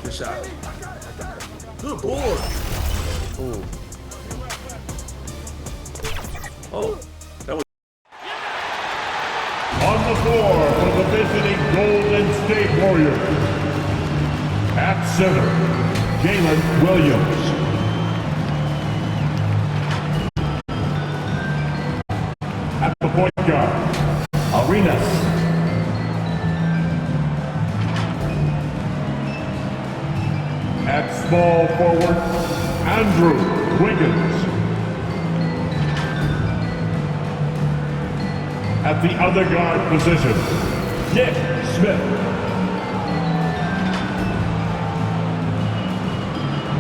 Good shot. Good board. Ooh. Oh, that was. On the floor for the visiting Golden State Warriors. At center, Jalen Williams. At the point guard, Arenas. At small forward, Andrew Wiggins. At the other guard position, Nick Smith.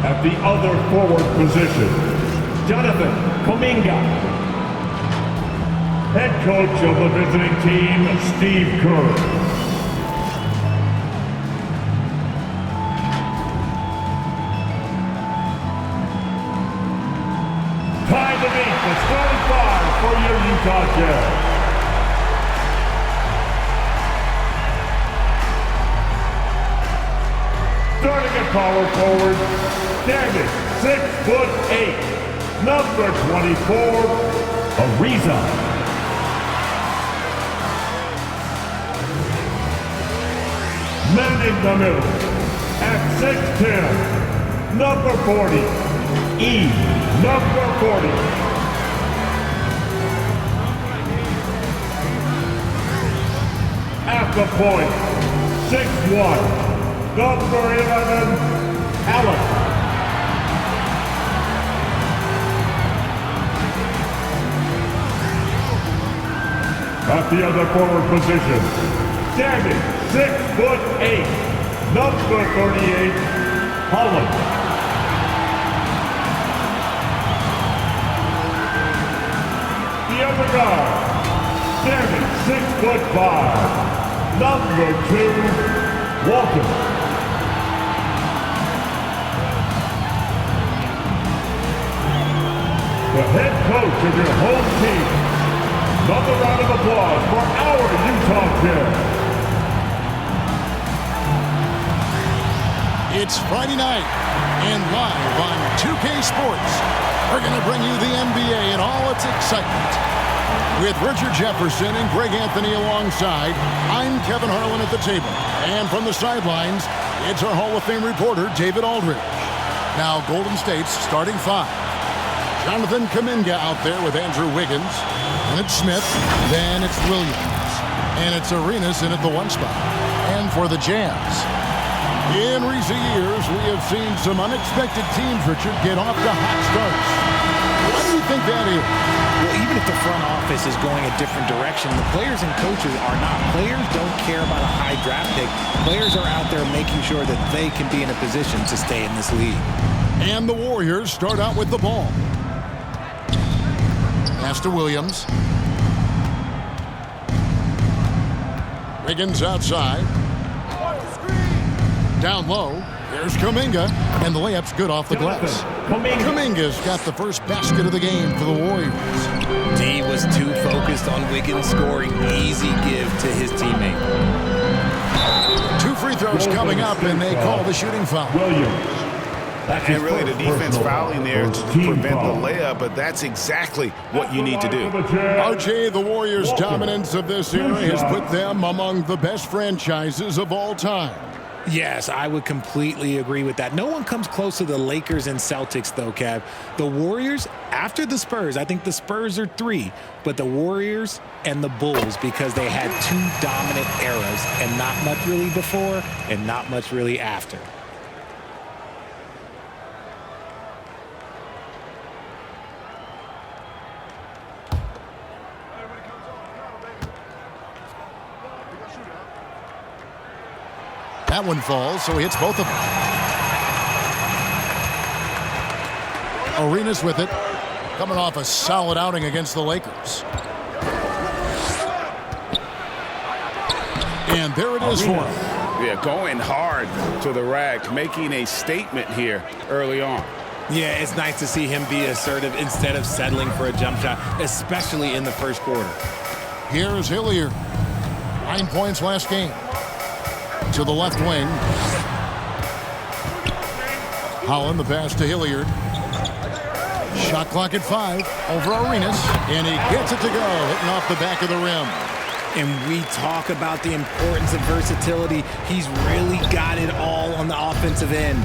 At the other forward position, Jonathan Kum'inga. Head coach of the visiting team, Steve Kerr. Time to meet the starting five for your Utah Jazz. Starting at power forward, standing 6'8", number 24, Ariza. Man in the middle, at 6'10", number 40, number 40. At the point, 6'1", number 11, Allen. At the other forward position, standing 6'8", number 38, Holland. The other guard, standing 6'5", number 2, Walton. The head coach of your home team. Another round of applause for our Utah Jazz. It's Friday night, and live on 2K Sports, we're going to bring you the NBA and all its excitement. With Richard Jefferson and Greg Anthony alongside, I'm Kevin Harlan at the table. And from the sidelines, it's our Hall of Fame reporter, David Aldridge. Now, Golden State's starting five. Jonathan Kum'inga out there with Andrew Wiggins. And it's Smith. Then it's Williams. And it's Arenas in at the one spot. And for the Jazz, in recent years, we have seen some unexpected teams, Richard, get off to hot starts. Why do you think that is? Well, even if the front office is going a different direction, the players and coaches are not. Players don't care about a high draft pick. Players are out there making sure that they can be in a position to stay in this league. And the Warriors start out with the ball. Pass to Williams. Wiggins outside. Down low. There's Kum'inga. And the layup's good off the glass. Kum'inga's got the first basket of the game for the Warriors. D was too focused on Wiggins scoring. Easy give to his teammate. 2 free throws coming up, and they call the shooting foul. Williams. And really, the defense fouling there to prevent the layup, but that's exactly what you need to do. RJ, the Warriors' dominance of this era has put them among the best franchises of all time. Yes, I would completely agree with that. No one comes close to the Lakers and Celtics, though, Kev. The Warriors, after the Spurs, I think the Spurs are 3, but the Warriors and the Bulls, because they had 2 dominant eras, and not much really before and not much really after. That one falls, so he hits both of them. Arenas with it, coming off a solid outing against the Lakers. And there it is for him. Yeah, going hard to the rack, making a statement here early on. Yeah, it's nice to see him be assertive instead of settling for a jump shot, especially in the first quarter. Here's Hilliard. 9 points last game. To the left wing. Holland, the pass to Hilliard. Shot clock at 5 over Arenas, and he gets it to go, hitting off the back of the rim. And we talk about the importance of versatility. He's really got it all on the offensive end.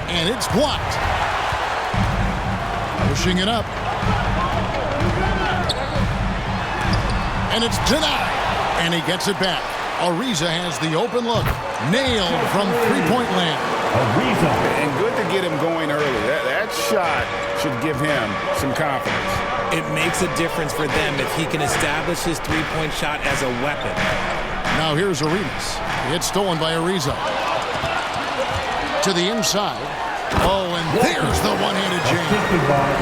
And it's blocked. Pushing it up. And it's denied. And he gets it back. Ariza has the open look. Nailed from three-point land. Ariza. And good to get him going early. That shot should give him some confidence. It makes a difference for them if he can establish his three-point shot as a weapon. Now here's Arenas. It's stolen by Ariza. To the inside. Oh, and there's the one-handed jam.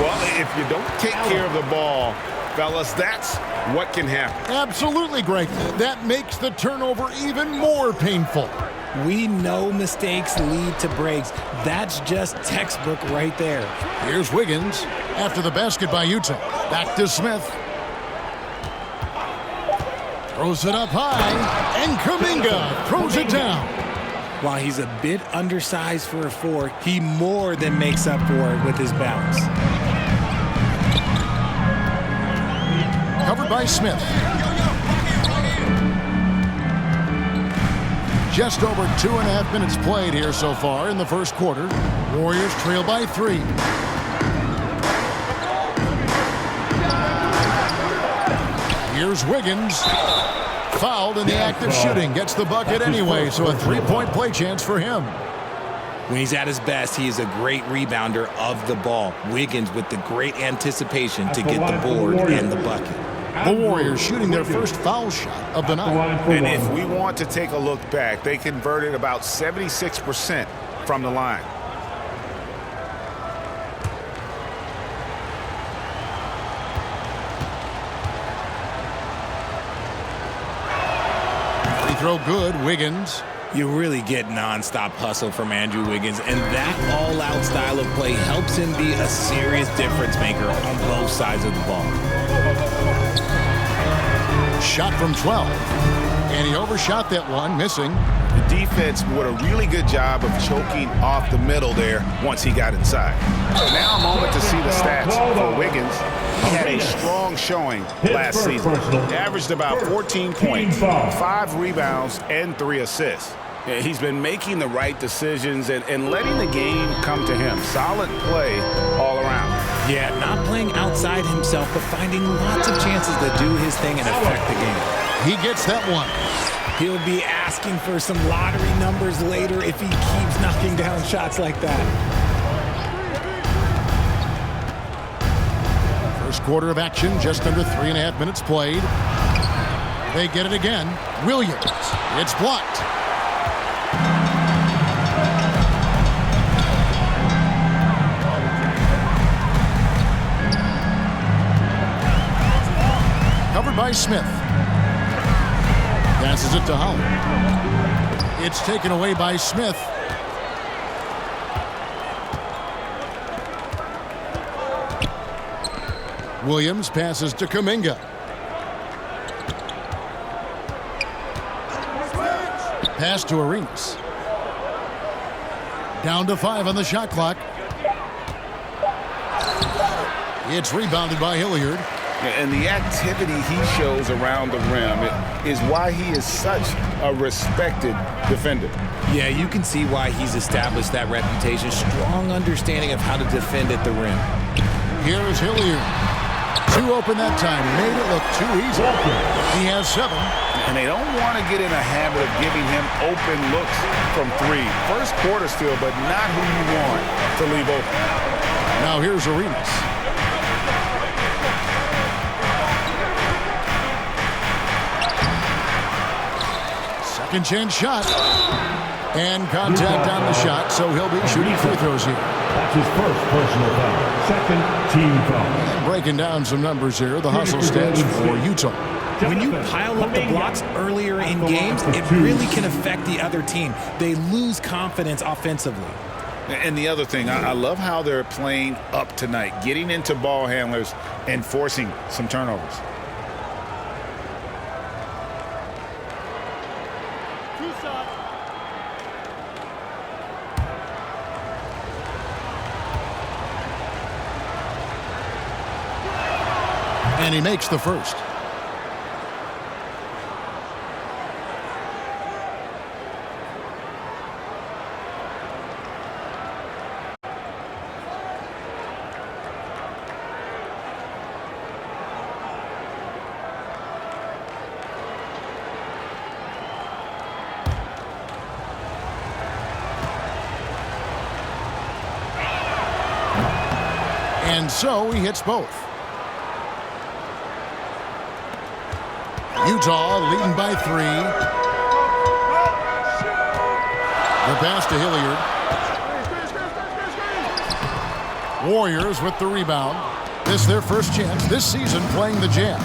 Well, if you don't take care of the ball, fellas, that's what can happen. Absolutely, Greg. That makes the turnover even more painful. We know mistakes lead to breaks. That's just textbook right there. Here's Wiggins after the basket by Utah. Back to Smith. Throws it up high, and Kum'inga throws it down. While he's a bit undersized for a 4, he more than makes up for it with his bounce. Covered by Smith. Just over 2.5 minutes played here so far in the first quarter. Warriors trail by 3. Here's Wiggins. Fouled in the act of shooting. Gets the bucket anyway, so a 3-point play chance for him. When he's at his best, he is a great rebounder of the ball. Wiggins with the great anticipation to get the board and the bucket. The Warriors shooting their first foul shot of the night. And if we want to take a look back, they converted about 76% from the line. Free throw good, Wiggins. You really get nonstop hustle from Andrew Wiggins, and that all-out style of play helps him be a serious difference maker on both sides of the ball. Shot from 12, and he overshot that one, missing. The defense did a really good job of choking off the middle there once he got inside. Now a moment to see the stats for Wiggins. He had a strong showing last season. Averaged about 14 points, 5 rebounds, and 3 assists. He's been making the right decisions and letting the game come to him. Solid play all around. Yeah, not playing outside himself, but finding lots of chances to do his thing and affect the game. He gets that one. He'll be asking for some lottery numbers later if he keeps knocking down shots like that. First quarter of action, just under 3.5 minutes played. They get it again. Williams. It's blocked. Covered by Smith. Passes it to Holland. It's taken away by Smith. Williams passes to Kum'inga. Pass to Arenas. Down to 5 on the shot clock. It's rebounded by Hilliard. And the activity he shows around the rim is why he is such a respected defender. Yeah, you can see why he's established that reputation. Strong understanding of how to defend at the rim. Here is Hilliard. 2 open that time. Made it look too easy. He has 7. And they don't want to get in a habit of giving him open looks from 3. First quarter still, but not who you want to leave open. Now here's Arenas. Second chance shot. And contact on the shot, so he'll be shooting free throws here. That's his first personal foul. Second team foul. Breaking down some numbers here, the hustle stats for Utah. When you pile up the blocks earlier in games, it really can affect the other team. They lose confidence offensively. And the other thing, I love how they're playing up tonight, getting into ball handlers and forcing some turnovers. And he makes the first. And so he hits both. Utah leading by 3. The pass to Hilliard. Warriors with the rebound. This is their first chance this season playing the Jazz.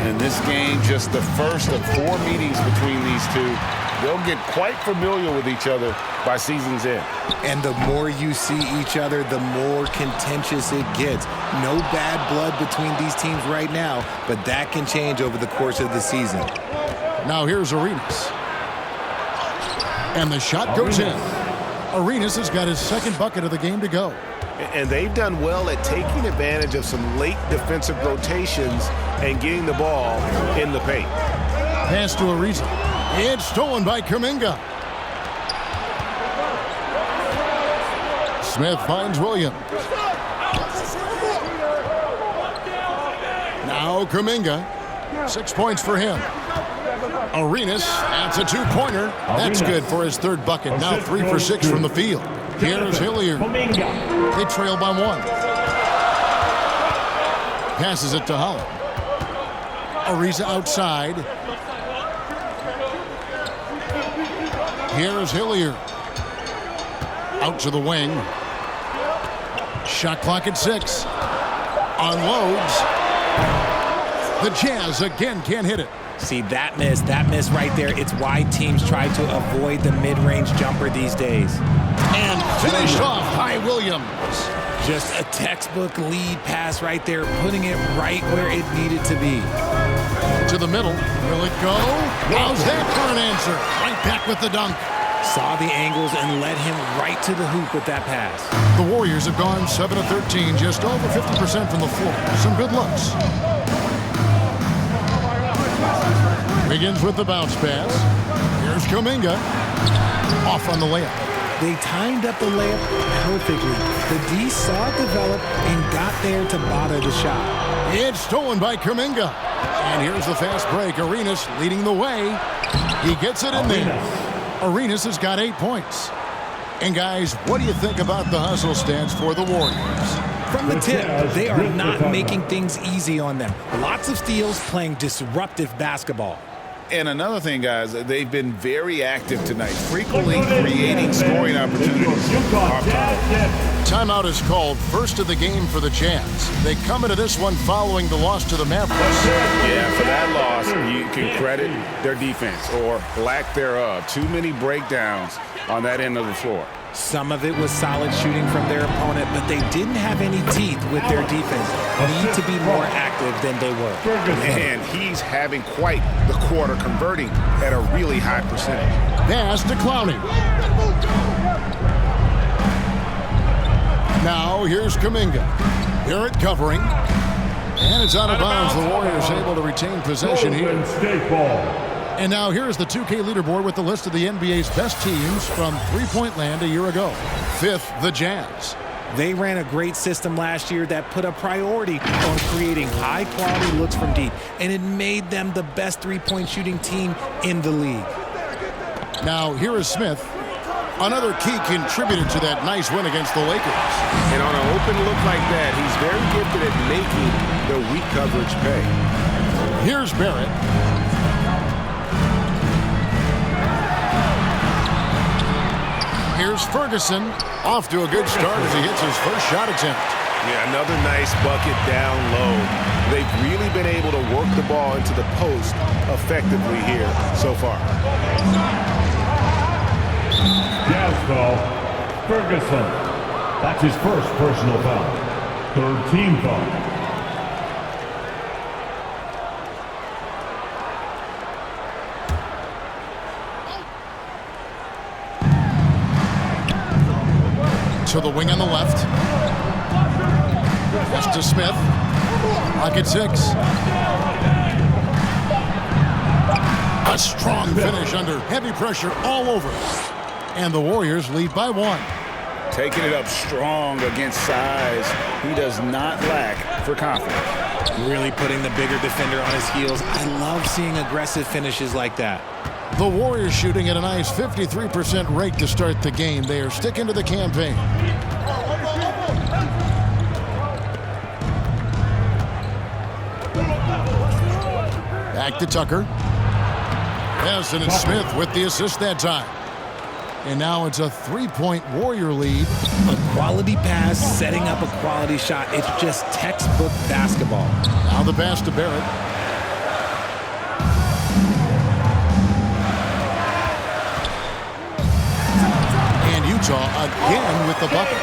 In this game, just the first of 4 meetings between these two. They'll get quite familiar with each other by season's end. And the more you see each other, the more contentious it gets. No bad blood between these teams right now, but that can change over the course of the season. Now here's Arenas. And the shot goes in. Arenas has got his second bucket of the game to go. And they've done well at taking advantage of some late defensive rotations and getting the ball in the paint. Pass to Ariza. It's stolen by Kum'inga. Smith finds Williams. Now Kum'inga. 6 points for him. Arenas adds a 2-pointer. That's good for his third bucket. Now 3 for 6 from the field. Here's Hilliard. They trail by 1. Passes it to Holland. Ariza outside. Here's Hilliard. Out to the wing. Shot clock at 6. Unloads. The Jazz again can't hit it. See, that miss right there. It's why teams try to avoid the mid-range jumper these days. And finished off by Williams. Just a textbook lead pass right there, putting it right where it needed to be. To the middle. Will it go? How's that for an answer? Right back with the dunk. Saw the angles and led him right to the hoop with that pass. The Warriors have gone 7 of 13, just over 50% from the floor. Some good looks. Begins with the bounce pass. Here's Kum'inga. Off on the layup. They timed up the layup perfectly. The D saw it develop and got there to bother the shot. It's stolen by Kum'inga. And here's the fast break. Arenas leading the way. He gets it in there. Arenas has got 8 points. And guys, what do you think about the hustle stance for the Warriors? From the tip, they are not making things easy on them. Lots of steals, playing disruptive basketball. And another thing, guys, they've been very active tonight, frequently creating scoring opportunities. Timeout is called, first of the game for the Jazz. They come into this one following the loss to the Mavericks. Yeah, for that loss, you can credit their defense or lack thereof. Too many breakdowns on that end of the floor. Some of it was solid shooting from their opponent, but they didn't have any teeth with their defense. Need to be more active than they were. And he's having quite the quarter, converting at a really high percentage. Pass to Clowney. Now here's Kum'inga. Barrett covering. And it's out of bounds. The Warriors able to retain possession here. And now here's the 2K leaderboard with the list of the NBA's best teams from three-point land a year ago. 5th, the Jazz. They ran a great system last year that put a priority on creating high-quality looks from deep, and it made them the best three-point shooting team in the league. Now here is Smith, another key contributor to that nice win against the Lakers. And on an open look like that, he's very gifted at making the weak coverage pay. Here's Barrett. Here's Ferguson, off to a good start as he hits his first shot attempt. Yeah, another nice bucket down low. They've really been able to work the ball into the post effectively here so far. Jazz foul, Ferguson. That's his first personal foul. 3rd team foul. To the wing on the left. Pass to Smith. Lock at 6. A strong finish under heavy pressure all over. And the Warriors lead by 1. Taking it up strong against size. He does not lack for confidence. Really putting the bigger defender on his heels. I love seeing aggressive finishes like that. The Warriors shooting at a nice 53% rate to start the game. They are sticking to the campaign. Back to Tucker. Yes, and it's Smith with the assist that time. And now it's a 3-point Warrior lead. A quality pass, setting up a quality shot. It's just textbook basketball. Now the pass to Barrett. And Utah again with the bucket.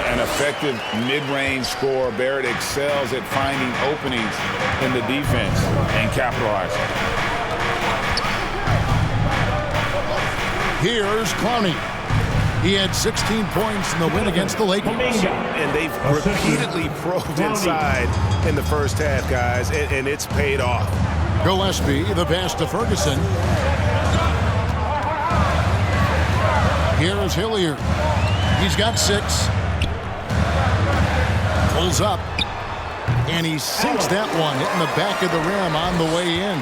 An effective mid-range scorer. Barrett excels at finding openings in the defense and capitalizing. Here's Clowney. He had 16 points in the win against the Lakers. And they've repeatedly probed inside in the first half, guys, and it's paid off. Gillespie, the pass to Ferguson. Here's Hilliard. He's got 6. Pulls up. And he sinks that one, hitting the back of the rim on the way in.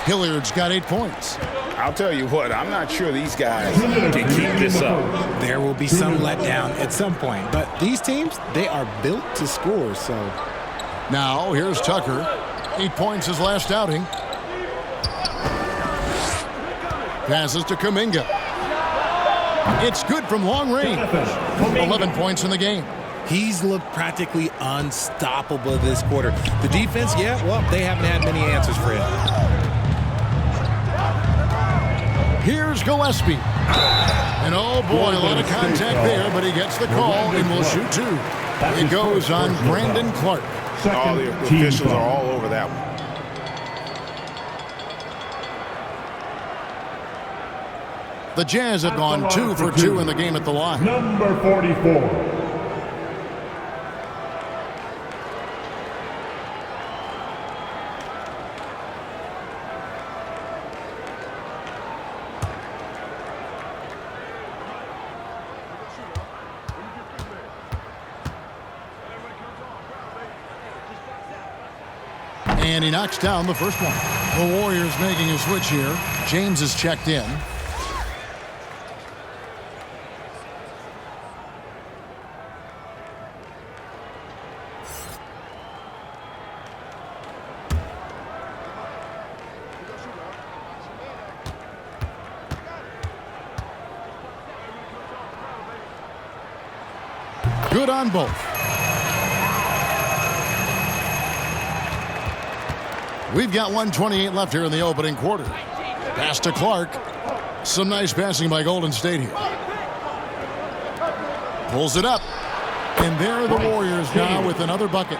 Hilliard's got 8 points. I'll tell you what, I'm not sure these guys can keep this up. There will be some letdown at some point, but these teams, they are built to score, so. Now, here's Tucker. 8 points his last outing. Passes to Kum'inga. It's good from long range. 11 points in the game. He's looked practically unstoppable this quarter. The defense, yeah, well, they haven't had many answers for him. Here's Gillespie. And oh boy, a lot of contact there, but he gets the call and will shoot 2. It goes on Brandon Clark. All the officials are all over that one. The Jazz have gone 2 for 2 in the game at the line. Number 44. And he knocks down the first one. The Warriors making a switch here. James is checked in. Good on both. We've got 1:28 left here in the opening quarter. Pass to Clark. Some nice passing by Golden State here. Pulls it up. And there are the Warriors now with another bucket.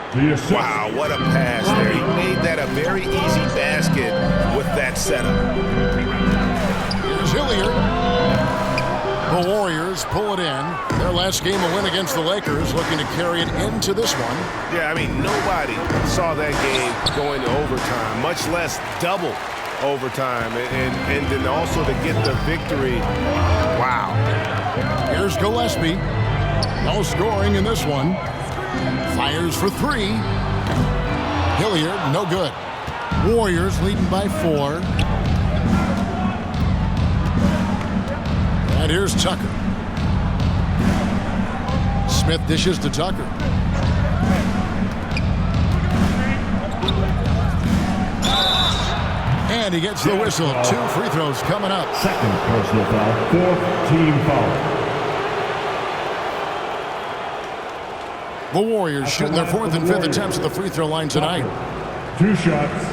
Wow, what a pass there. He made that a very easy basket with that setup. Here's Hilliard. The Warriors pull it in. Their last game a win against the Lakers, looking to carry it into this one. Yeah, I mean, nobody saw that game going to overtime, much less double overtime. And then also to get the victory. Wow. Here's Gillespie. No scoring in this one. Fires for 3. Hilliard, no good. Warriors leading by 4. And here's Tucker. Smith dishes to Tucker. And he gets the whistle. 2 free throws coming up. Second personal foul, 4th team foul. The Warriors shooting their 4th and 5th attempts at the free throw line tonight. 2 shots.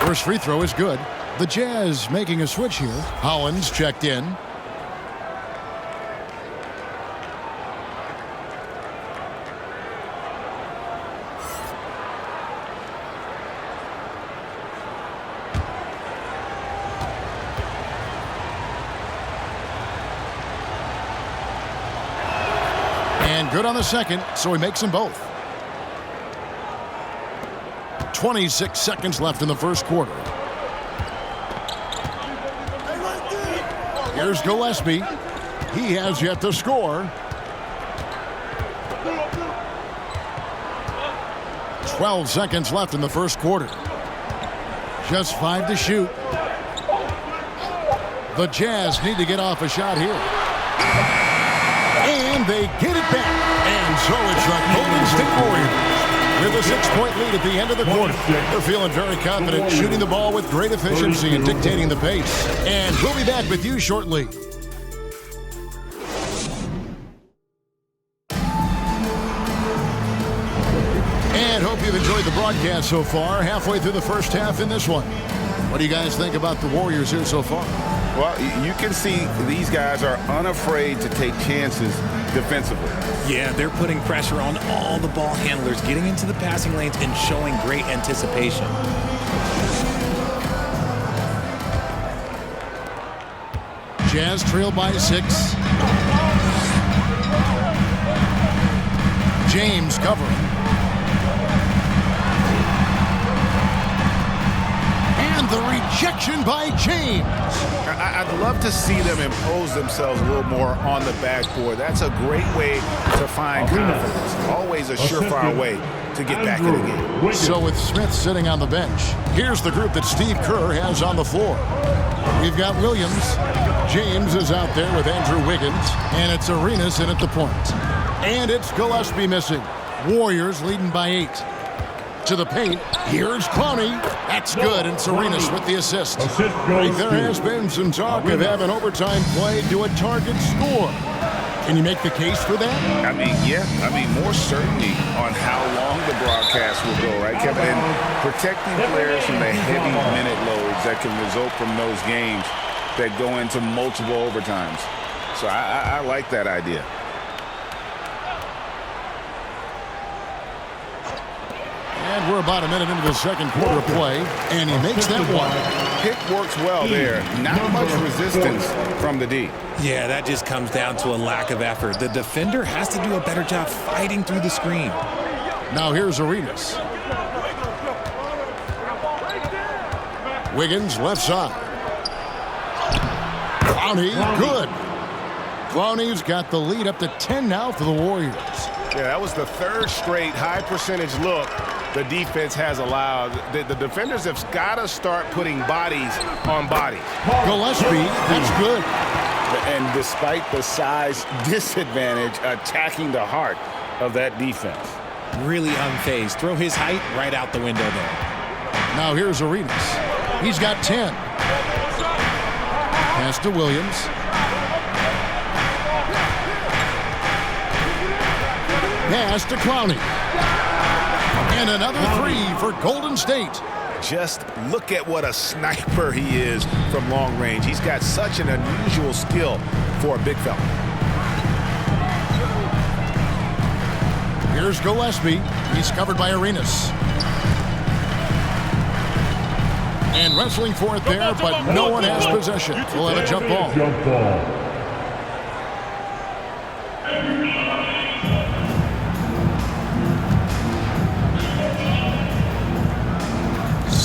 First free throw is good. The Jazz making a switch here. Hollins checked in. And good on the second, so he makes them both. 26 seconds left in the first quarter. Here's Gillespie. He has yet to score. 12 seconds left in the first quarter. Just 5 to shoot. The Jazz need to get off a shot here. And they get it back. And so it's the Golden State Warriors with a 6-point lead at the end of the quarter. They're feeling very confident, shooting the ball with great efficiency and dictating the pace. And we'll be back with you shortly. And hope you've enjoyed the broadcast so far. Halfway through the first half in this one. What do you guys think about the Warriors here so far? Well, you can see these guys are unafraid to take chances defensively. Yeah, they're putting pressure on all the ball handlers, getting into the passing lanes and showing great anticipation. Jazz trail by 6. James covering. And the rejection by James. I'd love to see them impose themselves a little more on the backboard. That's a great way to find confidence. Always a surefire way to get back in the game. So with Smith sitting on the bench, here's the group that Steve Kerr has on the floor. We've got Williams. James is out there with Andrew Wiggins. And it's Arenas in at the point. And it's Gillespie missing. Warriors leading by 8. To the paint. Here's Clowney. That's good. And Arenas with the assist. There has been some talk of having overtime played to a target score. Can you make the case for that? I mean, yeah. I mean, more certainty on how long the broadcast will go, right, Kevin? And protecting players from the heavy minute loads that can result from those games that go into multiple overtimes. So I like that idea. And we're about a minute into the second quarter of play, and he makes that one. Pick works well there. Not much resistance from the D. Yeah, that just comes down to a lack of effort. The defender has to do a better job fighting through the screen. Now here's Arenas. Wiggins left side. Clowney, good. Clowney's got the lead up to 10 now for the Warriors. Yeah, that was the third straight high percentage look the defense has allowed. The defenders have got to start putting bodies on bodies. Gillespie, that's good. And despite the size disadvantage, attacking the heart of that defense. Really unfazed. Throw his height right out the window there. Now here's Arenas. He's got 10. Pass to Williams. Pass to Clowney. And another 3 for Golden State. Just look at what a sniper he is from long range. He's got such an unusual skill for a big fella. Here's Gillespie. He's covered by Arenas. And wrestling for it there, but no one has possession. We'll have a jump ball.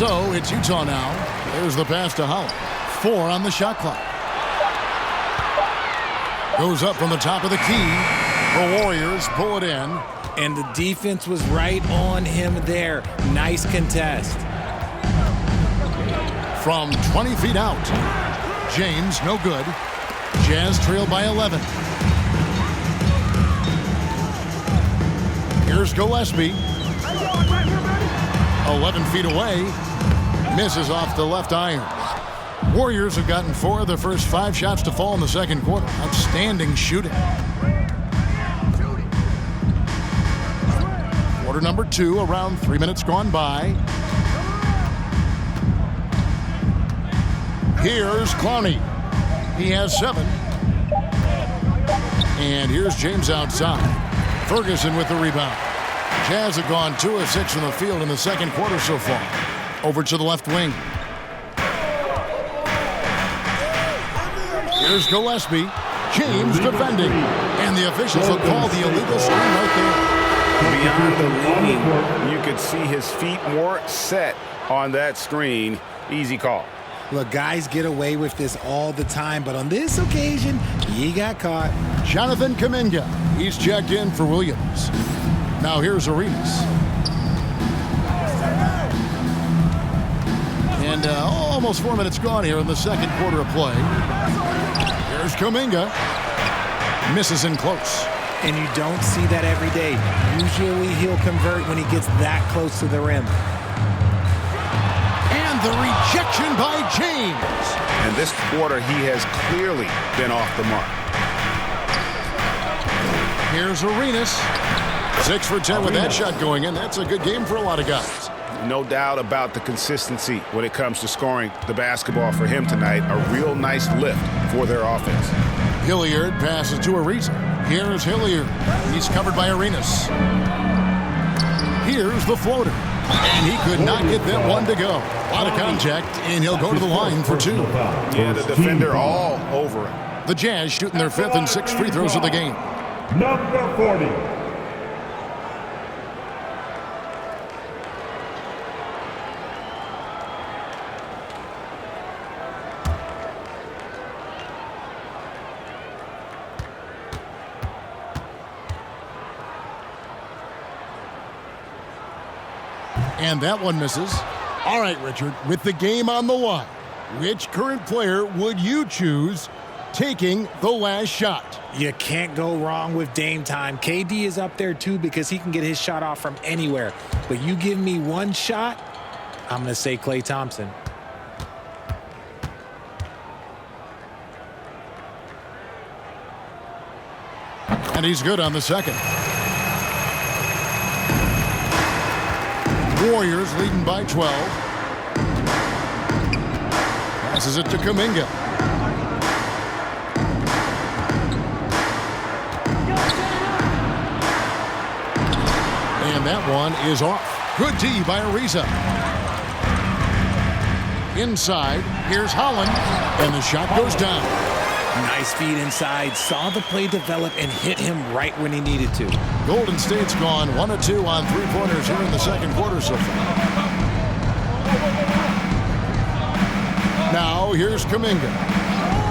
So it's Utah now. There's the pass to Holland. 4 on the shot clock. Goes up from the top of the key. The Warriors pull it in. And the defense was right on him there. Nice contest. From 20 feet out. James, no good. Jazz trail by 11. Here's Gillespie. 11 feet away. Misses off the left iron. Warriors have gotten 4 of their first 5 shots to fall in the second quarter. Outstanding shooting. Quarter number 2, around 3 minutes gone by. Here's Clowney. He has 7. And here's James outside. Ferguson with the rebound. Jazz have gone 2 of 6 from the field in the second quarter so far. Over to the left wing. Here's Gillespie. James defending. And the officials will call the illegal screen right there. Beyond the leaning, you could see his feet more set on that screen. Easy call. Look, guys get away with this all the time, but on this occasion, he got caught. Jonathan Kum'inga. He's checked in for Williams. Now here's Arenas. And almost 4 minutes gone here in the second quarter of play. Here's Kum'inga. Misses in close. And you don't see that every day. Usually he'll convert when he gets that close to the rim. And the rejection by James. And this quarter, he has clearly been off the mark. Here's Arenas. 6 for 10 with that shot going in. That's a good game for a lot of guys. No doubt about the consistency when it comes to scoring the basketball for him tonight. A real nice lift for their offense. Hilliard passes to Ariza. Here's Hilliard. He's covered by Arenas. Here's the floater. And he could not get that one to go. A lot of contact, and he'll go to the line for 2. Yeah, the defender all over him. The Jazz shooting their 5th and 6th free throws of the game. Number 40. And that one misses. All right, Richard, with the game on the line, which current player would you choose taking the last shot? You can't go wrong with Dame time. KD is up there too because he can get his shot off from anywhere. But you give me one shot, I'm going to say Klay Thompson. And he's good on the second. Warriors leading by 12. Passes it to Kum'inga. And that one is off. Good D by Ariza. Inside, here's Holland, and the shot goes down. Nice feed inside, saw the play develop and hit him right when he needed to. Golden State's gone 1 of 2 on three-pointers here in the second quarter so far. Now here's Kum'inga.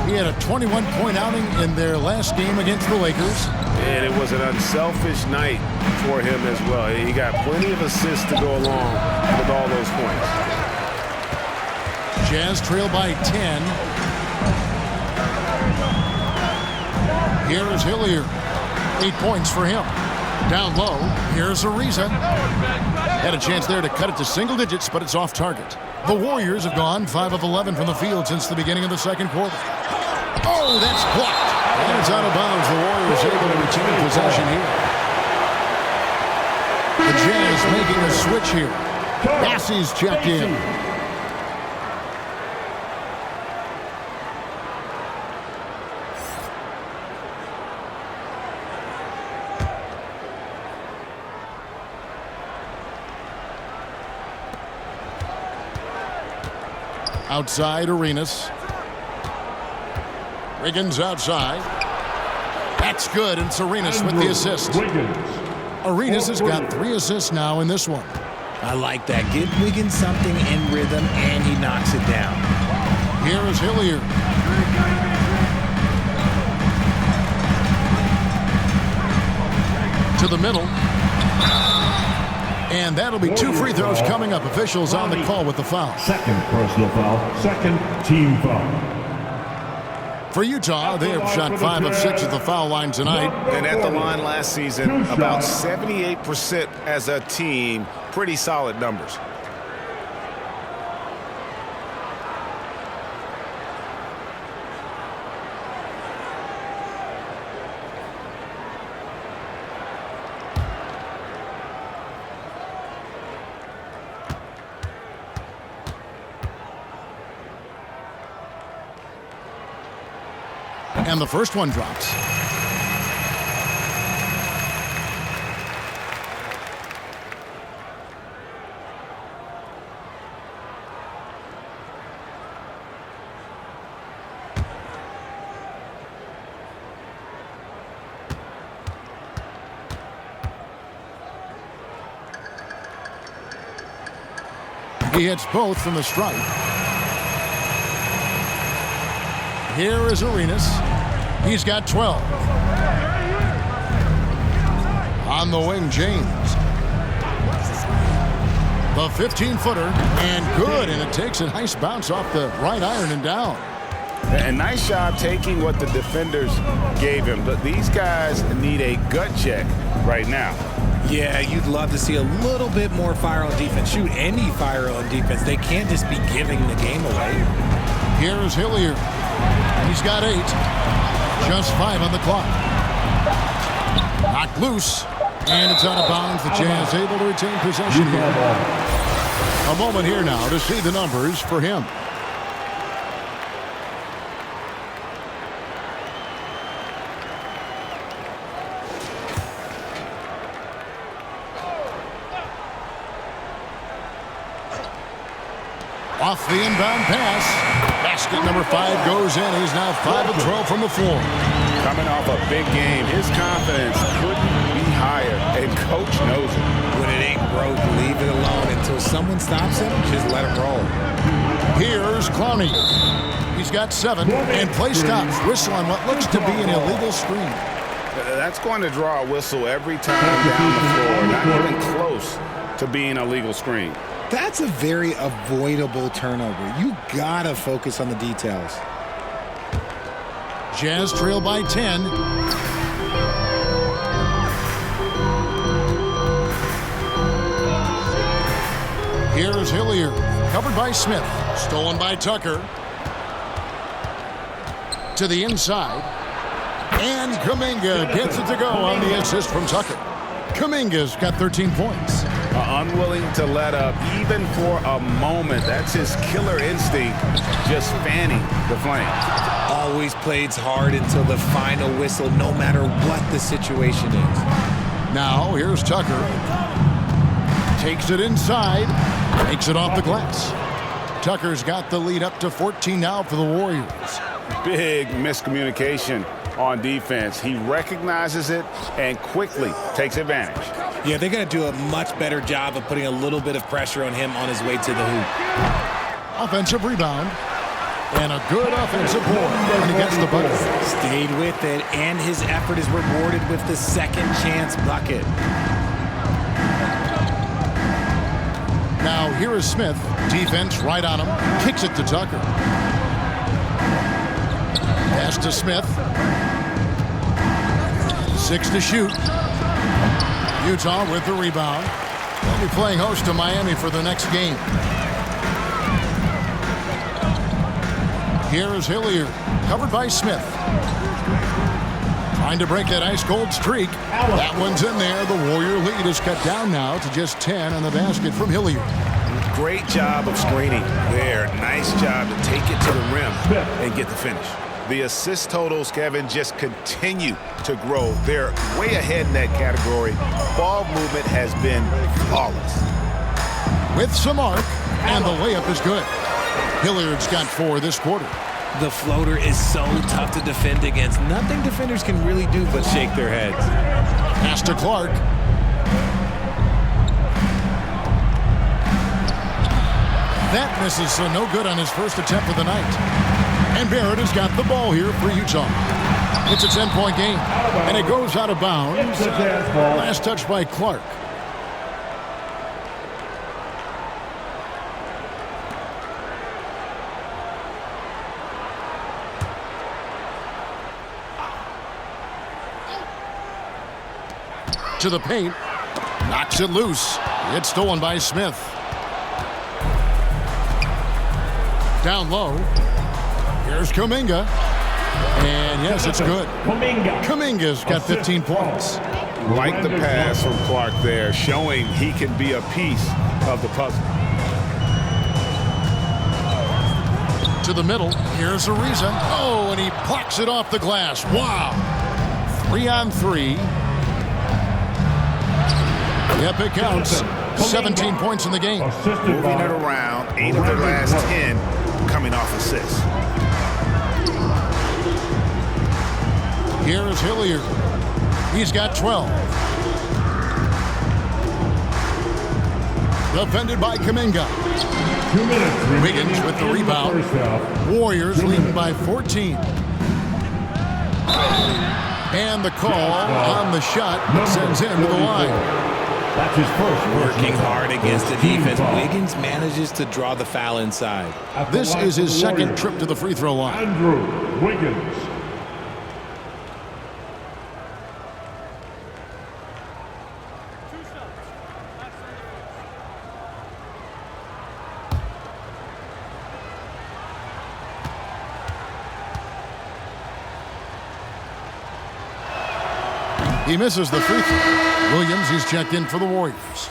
He had a 21-point outing in their last game against the Lakers. And it was an unselfish night for him as well. He got plenty of assists to go along with all those points. Jazz trail by 10. Here is Hilliard. 8 points for him. Down low, here's Ariza. Had a chance there to cut it to single digits, but it's off target. The Warriors have gone 5 of 11 from the field since the beginning of the second quarter. Oh, that's blocked. And it's out of bounds. The Warriors able to retain possession here. The Jazz making a switch here. Bassey's checked in. Outside, Arenas. Wiggins outside. That's good, and it's Arenas with the assist. Arenas has got 3 assists now in this one. I like that. Give Wiggins something in rhythm, and he knocks it down. Here is Hilliard. To the middle. And that'll be 2 free throws coming up. Officials on the call with the foul. Second personal foul. Second team foul. For Utah, they have shot 5 of 6 at the foul line tonight. And at the line last season, about 78% as a team. Pretty solid numbers. And the first one drops. He hits both from the stripe. Here is Arenas. He's got 12. On the wing, James. The 15-footer, and good, and it takes a nice bounce off the right iron and down. And nice job taking what the defenders gave him. But these guys need a gut check right now. Yeah, you'd love to see a little bit more fire on defense. Shoot, any fire on defense. They can't just be giving the game away. Here's Hilliard. He's got 8. Just 5 on the clock. Knocked loose. And it's out of bounds. The Jazz able to retain possession here. A moment here now to see the numbers for him. Off the inbound pass. Basket number 5 goes in. He's now 5 of 12 from the floor. Coming off a big game, his confidence couldn't be higher, and coach knows it. When it ain't broke, leave it alone until someone stops him. Just let him roll. Here's Clowney. He's got 7, and play stops. Whistle on what looks to be an illegal screen. That's going to draw a whistle every time down the floor. Not even close to being a legal screen. That's a very avoidable turnover. You gotta focus on the details. Jazz trail by 10. Here's Hilliard, covered by Smith. Stolen by Tucker. To the inside. And Kum'inga gets it to go on the assist from Tucker. Kum'inga's got 13 points. Unwilling to let up even for a moment. That's his killer instinct, just fanning the flame. Always plays hard until the final whistle, no matter what the situation is. Now, here's Tucker. Takes it inside. Makes it off the glass. Tucker's got the lead up to 14 now for the Warriors. Big miscommunication on defense. He recognizes it and quickly takes advantage. Yeah, they're going to do a much better job of putting a little bit of pressure on him on his way to the hoop. Offensive rebound. And a good offensive board. And he gets the bucket. Stayed with it, and his effort is rewarded with the second chance bucket. Now here is Smith. Defense right on him. Kicks it to Tucker. Pass to Smith. 6 to shoot. Utah with the rebound. They'll be playing host to Miami for the next game. Here is Hilliard, covered by Smith. Trying to break that ice-cold streak. That one's in there. The Warrior lead is cut down now to just 10 on the basket from Hilliard. Great job of screening there. Nice job to take it to the rim and get the finish. The assist totals, Kevin, just continue to grow. They're way ahead in that category. Ball movement has been flawless. With some arc, and the layup is good. Hilliard's got 4 this quarter. The floater is so tough to defend against. Nothing defenders can really do but shake their heads. Pass to Clark. That misses, so no good on his first attempt of the night. And Barrett has got the ball here for Utah. It's a 10-point game, and it goes out of bounds. Last touch by Clark. To the paint. Knocks it loose. It's stolen by Smith. Down low. Here's Kum'inga. And yes, it's good. Kuminga's got 15 points. Like the pass from Clark there, showing he can be a piece of the puzzle. To the middle. Here's Ariza. Oh, and he plucks it off the glass. Wow. 3 on 3. Yep, it counts. 17 points in the game. Moving it around, 8 of the last 10 coming off assists. Here's Hilliard. He's got 12. Defended by Kum'inga. 2 minutes. Wiggins with the rebound. First half. Warriors leading by 14. And the call on the shot sends him to the line. That's his first. Working hard against the defense. Wiggins manages to draw the foul inside. This is his second trip to the free throw line. Andrew Wiggins. He misses the free throw. Williams, he's checked in for the Warriors.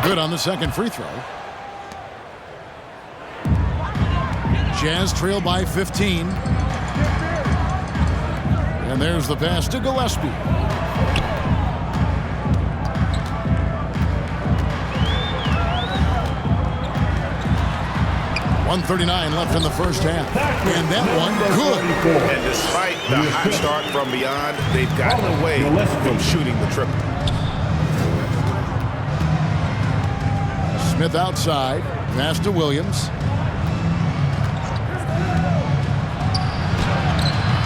Good on the second free throw. Jazz trail by 15. And there's the pass to Gillespie. .139 left in the first half. And that one good. And despite the hot start from beyond, they've gotten away from shooting the triple. Smith outside. Pass to Williams.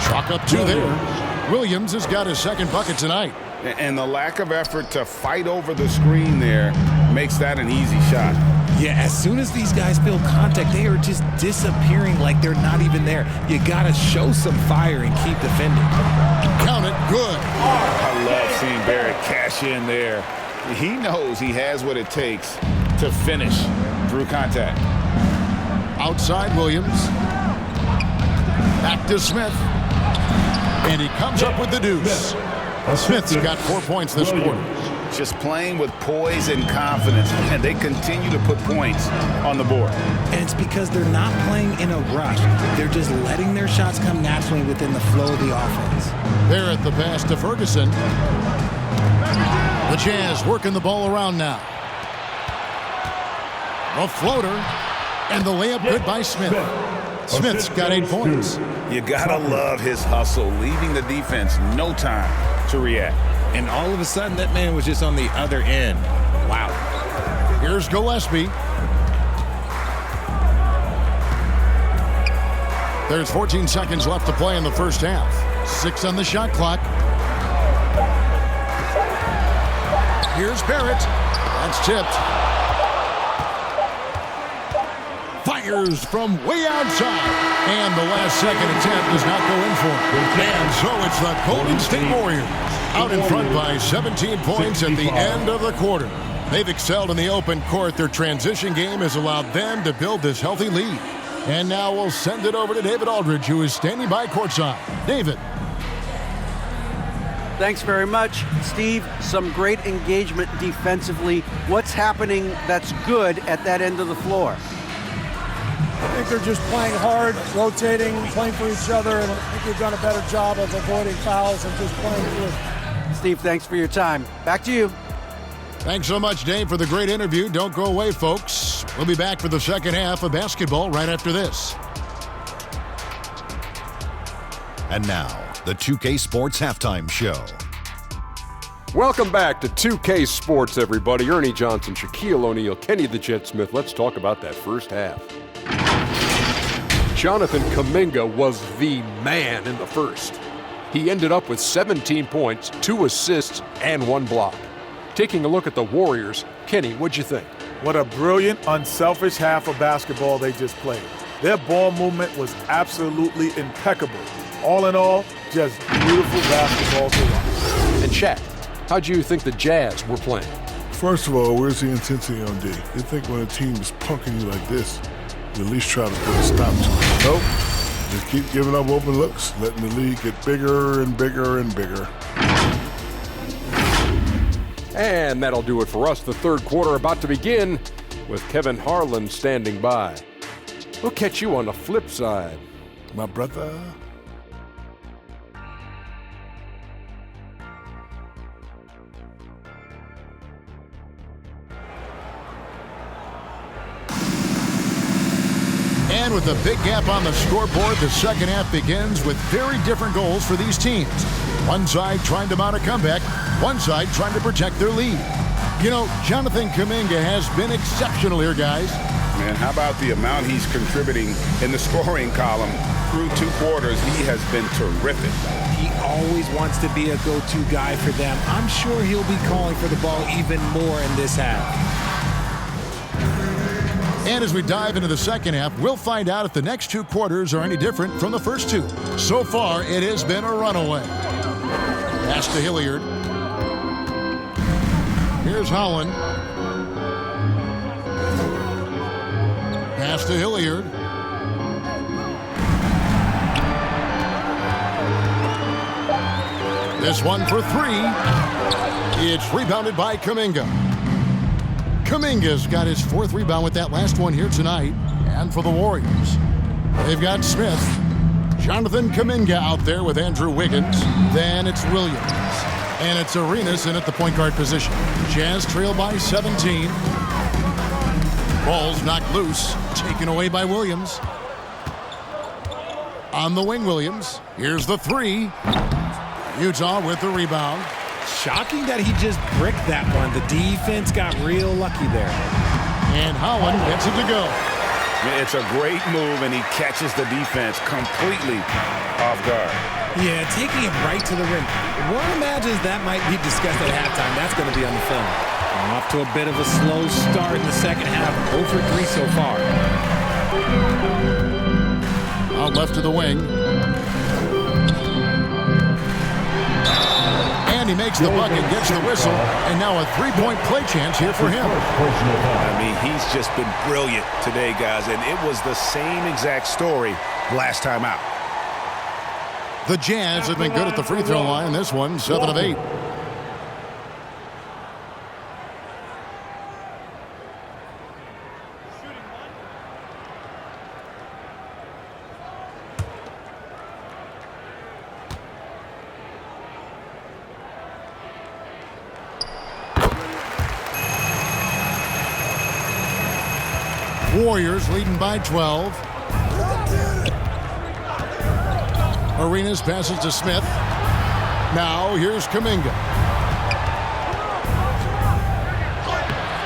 Chalk up two there. Williams has got his second bucket tonight. And the lack of effort to fight over the screen there makes that an easy shot. Yeah, as soon as these guys feel contact, they are just disappearing like they're not even there. You got to show some fire and keep defending. Count it. Good. I love seeing Barrett cash in there. He knows he has what it takes to finish through contact. Outside Williams. Back to Smith. And he comes up with the deuce. Smith's got 4 points this quarter. Just playing with poise and confidence, and they continue to put points on the board. And it's because they're not playing in a rush. They're just letting their shots come naturally within the flow of the offense. Barrett the pass to Ferguson. The Jazz working the ball around now. A floater, and the layup good by Smith. Smith's got 8 points. You gotta love his hustle, leaving the defense no time to react. And all of a sudden, that man was just on the other end. Wow. Here's Gillespie. There's 14 seconds left to play in the first half. 6 on the shot clock. Here's Barrett. That's tipped. Fires from way outside. And the last second attempt does not go in for him. And so it's the Golden State Warriors out in front by 17 points at the end of the quarter. They've excelled in the open court. Their transition game has allowed them to build this healthy lead. And now we'll send it over to David Aldridge, who is standing by courtside. David. Thanks very much, Steve. Some great engagement defensively. What's happening that's good at that end of the floor? I think they're just playing hard, rotating, playing for each other, and I think they've done a better job of avoiding fouls and just playing through. Steve, thanks for your time. Back to you. Thanks so much, Dave, for the great interview. Don't go away, folks. We'll be back for the second half of basketball right after this. And now, the 2K Sports Halftime Show. Welcome back to 2K Sports, everybody. Ernie Johnson, Shaquille O'Neal, Kenny the Jet Smith. Let's talk about that first half. Jonathan Kum'inga was the man in the first. He ended up with 17 points, 2 assists, and 1 block. Taking a look at the Warriors, Kenny, what'd you think? What a brilliant, unselfish half of basketball they just played. Their ball movement was absolutely impeccable. All in all, just beautiful basketball to watch. And Shaq, how'd you think the Jazz were playing? First of all, where's the intensity on D? You think when a team is punking you like this, you at least try to put a stop to it. Nope. Just keep giving up open looks, letting the league get bigger and bigger and bigger. And that'll do it for us. The third quarter about to begin with Kevin Harlan standing by. We'll catch you on the flip side. My brother. And with a big gap on the scoreboard, the second half begins with very different goals for these teams. One side trying to mount a comeback, one side trying to protect their lead. You know, Jonathan Kum'inga has been exceptional here, guys. Man, how about the amount he's contributing in the scoring column? Through 2 quarters, he has been terrific. He always wants to be a go-to guy for them. I'm sure he'll be calling for the ball even more in this half. And as we dive into the second half, we'll find out if the next 2 quarters are any different from the first 2. So far, it has been a runaway. Pass to Hilliard. Here's Holland. Pass to Hilliard. This one for 3. It's rebounded by Kum'inga. Kum'inga's got his 4th rebound with that last one here tonight. And for the Warriors, they've got Smith. Jonathan Kum'inga out there with Andrew Wiggins. Then it's Williams. And it's Arenas in at the point guard position. Jazz trail by 17. Ball's knocked loose. Taken away by Williams. On the wing, Williams. Here's the 3. Utah with the rebound. Shocking that he just bricked that one. The defense got real lucky there. And Holland gets it to go. It's a great move, and he catches the defense completely off guard. Yeah, taking it right to the rim. One imagines that might be discussed at halftime. That's going to be on the film. Off to a bit of a slow start in the second half. 0 for 3 so far. Out left to the wing. And he makes the bucket, gets the whistle, and now a 3-point play chance here for him. I mean, he's just been brilliant today, guys, and it was the same exact story last time out. The Jazz have been good at the free throw line. This one, 7 of 8. Warriors leading by 12. Arenas passes to Smith. Now here's Kum'inga.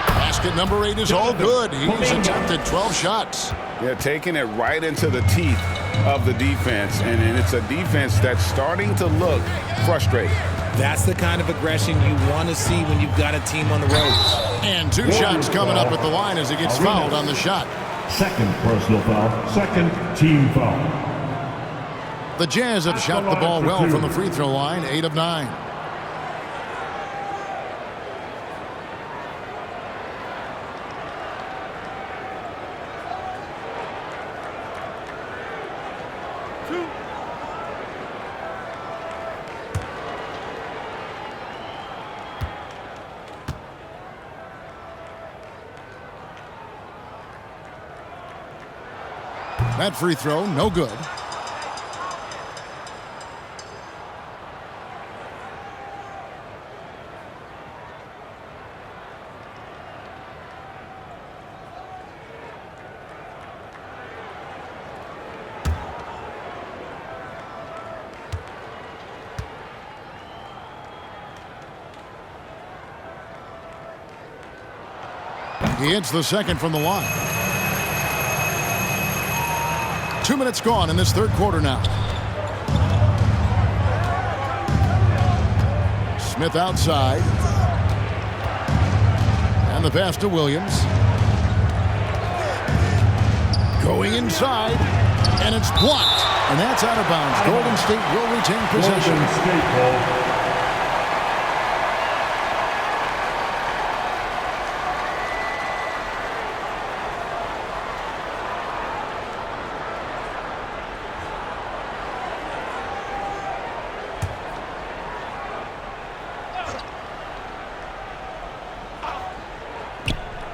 Basket number 8 is all good. He's attempted 12 shots. Yeah, taking it right into the teeth of the defense, and it's a defense that's starting to look frustrated. That's the kind of aggression you want to see when you've got a team on the ropes. And 2 shots coming up at the line as he gets fouled on the shot. Second personal foul, second team foul. The Jazz have shot the ball well from the free throw line, 8 of 9. That free throw, no good. He hits the second from the line. 2 minutes gone in this third quarter now. Smith outside. And the pass to Williams. Going inside. And it's blocked. And that's out of bounds. Golden State will retain possession. Golden State ball.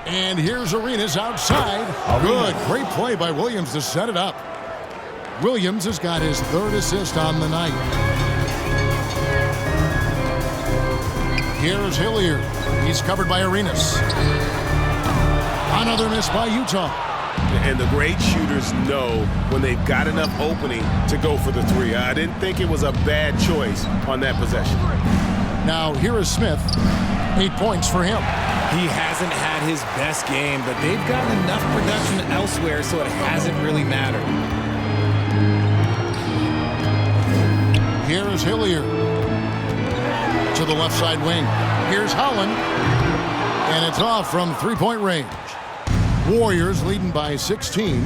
And here's Arenas outside. Good. Great play by Williams to set it up. Williams has got his 3rd assist on the night. Here's Hilliard. He's covered by Arenas. Another miss by Utah. And the great shooters know when they've got enough opening to go for the three. I didn't think it was a bad choice on that possession. Now, here is Smith. 8 points for him. He hasn't had his best game, but they've gotten enough production elsewhere, so it hasn't really mattered. Here is Hilliard to the left side wing. Here's Holland, and it's off from three-point range. Warriors leading by 16.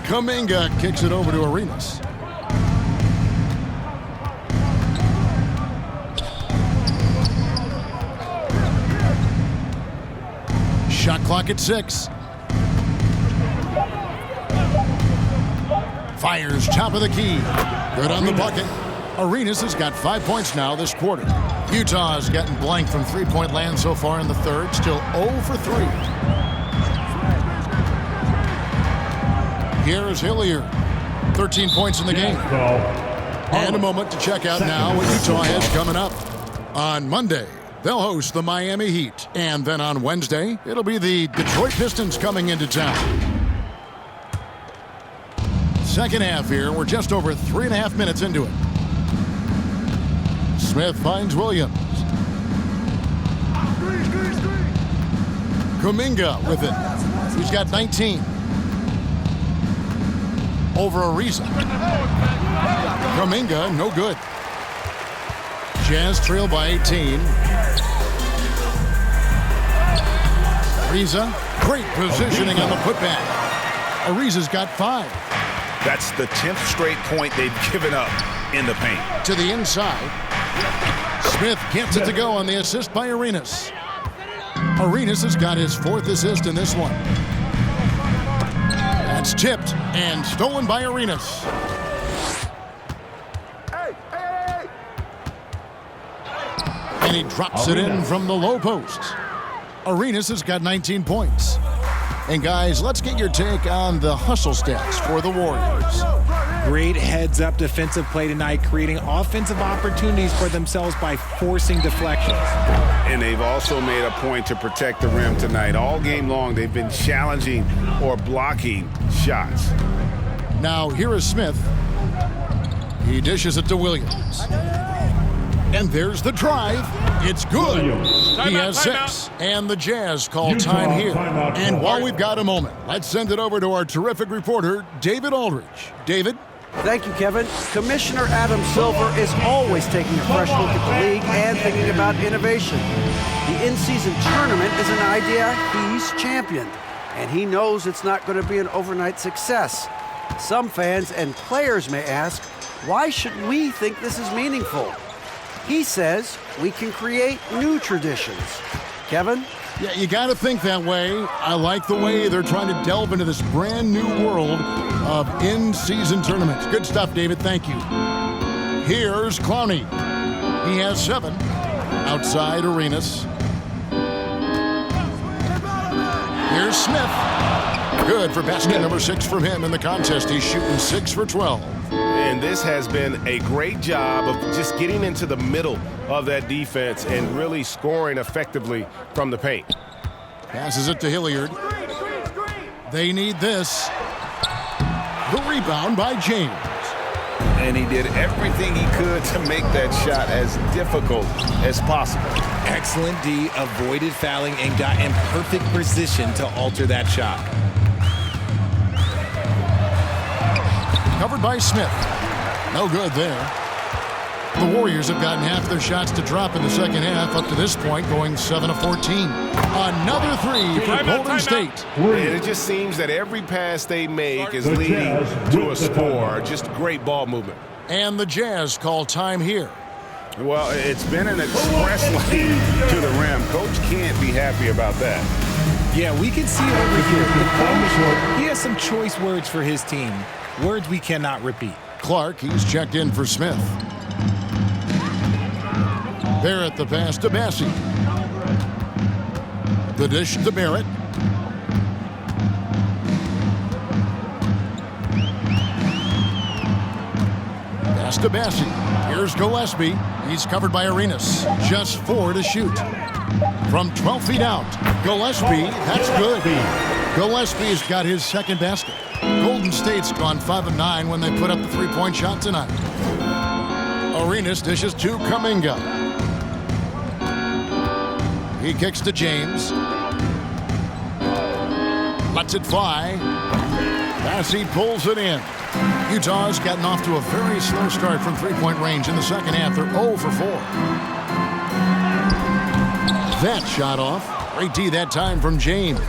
Kum'inga kicks it over to Arenas. Shot clock at 6. Fires top of the key. Good on the bucket. Arenas has got 5 points now this quarter. Utah has gotten blank from three-point land so far in the third. Still 0 for 3. Here is Hilliard. 13 points in the game. And a moment to check out now what Utah has coming up. On Monday, they'll host the Miami Heat. And then on Wednesday, it'll be the Detroit Pistons coming into town. Second half here. We're just over 3.5 minutes into it. Smith finds Williams. Kum'inga with it. He's got 19. Over Ariza. Kum'inga, no good. Jazz trail by 18. Ariza, great positioning on the putback. Ariza's got 5. That's the 10th straight point they've given up in the paint. To the inside. Smith gets it to go on the assist by Arenas. Arenas has got his 4th assist in this one. That's tipped and stolen by Arenas. And he drops it in from the low post. Arenas has got 19 points. And guys, let's get your take on the hustle stats for the Warriors. Great heads-up defensive play tonight, creating offensive opportunities for themselves by forcing deflections. And they've also made a point to protect the rim tonight. All game long, they've been challenging or blocking shots. Now, here is Smith. He dishes it to Williams. And there's the drive. It's good. He has 6. And the Jazz call time here. And while we've got a moment, let's send it over to our terrific reporter, David Aldridge. David? Thank you, Kevin. Commissioner Adam Silver is always taking a fresh look at the league and thinking about innovation. The in-season tournament is an idea he's championed, and he knows it's not going to be an overnight success. Some fans and players may ask, why should we think this is meaningful? He says we can create new traditions. Kevin? Yeah, you got to think that way. I like the way they're trying to delve into this brand new world of in-season tournaments. Good stuff, David. Thank you. Here's Clowney. He has 7. Outside Arenas. Here's Smith. Good for basket number 6 from him in the contest. He's shooting 6 for 12. And this has been a great job of just getting into the middle of that defense and really scoring effectively from the paint. Passes it to Hilliard. They need this. The rebound by James. And he did everything he could to make that shot as difficult as possible. Excellent D, avoided fouling and got in perfect position to alter that shot. Covered by Smith. No good there. The Warriors have gotten half their shots to drop in the second half up to this point, going 7 of 14. Another 3 for Golden State. And it just seems that every pass they make is leading to a score. Just great ball movement. And the Jazz call time here. Well, it's been an express lane to the rim. Coach can't be happy about that. Yeah, we can see it over here. The coach, he has some choice words for his team. Words we cannot repeat. Clark, he's checked in for Smith. Barrett the pass to Bassie. The dish to Barrett. Pass to Bassie. Here's Gillespie. He's covered by Arenas. Just 4 to shoot. From 12 feet out. Gillespie, that's good. Gillespie's got his second basket. Golden State's gone 5 of 9 when they put up the three-point shot tonight. Arenas dishes to Kum'inga. He kicks to James. Lets it fly. Bassey pulls it in. Utah's gotten off to a very slow start from three-point range in the second half. They're 0 for 4. That shot off. Great D that time from James.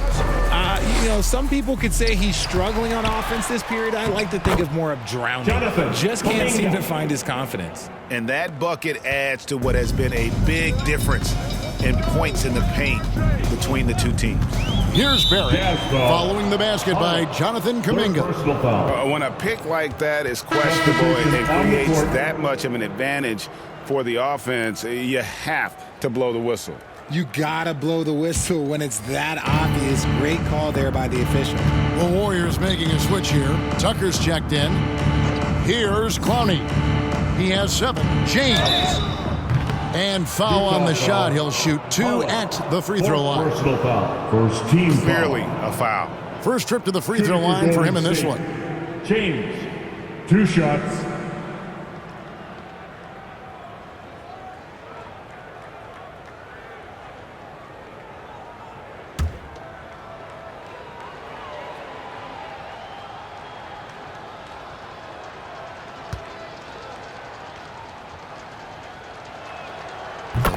Some people could say he's struggling on offense this period. I like to think of more of drowning. Just can't seem to find his confidence. And that bucket adds to what has been a big difference in points in the paint between the two teams. Here's Barrett following the basket by Jonathan Kum'inga. When a pick like that is questionable and it creates that much of an advantage for the offense, you have to blow the whistle. You gotta blow the whistle when it's that obvious. Great call there by the official. The Warriors making a switch here. Tucker's checked in. Here's Clowney. He has 7. James. And foul on the shot. He'll shoot 2 at the free throw line. Personal foul. First team foul. Clearly a foul. First trip to the free throw line for him in this one. James, 2 shots.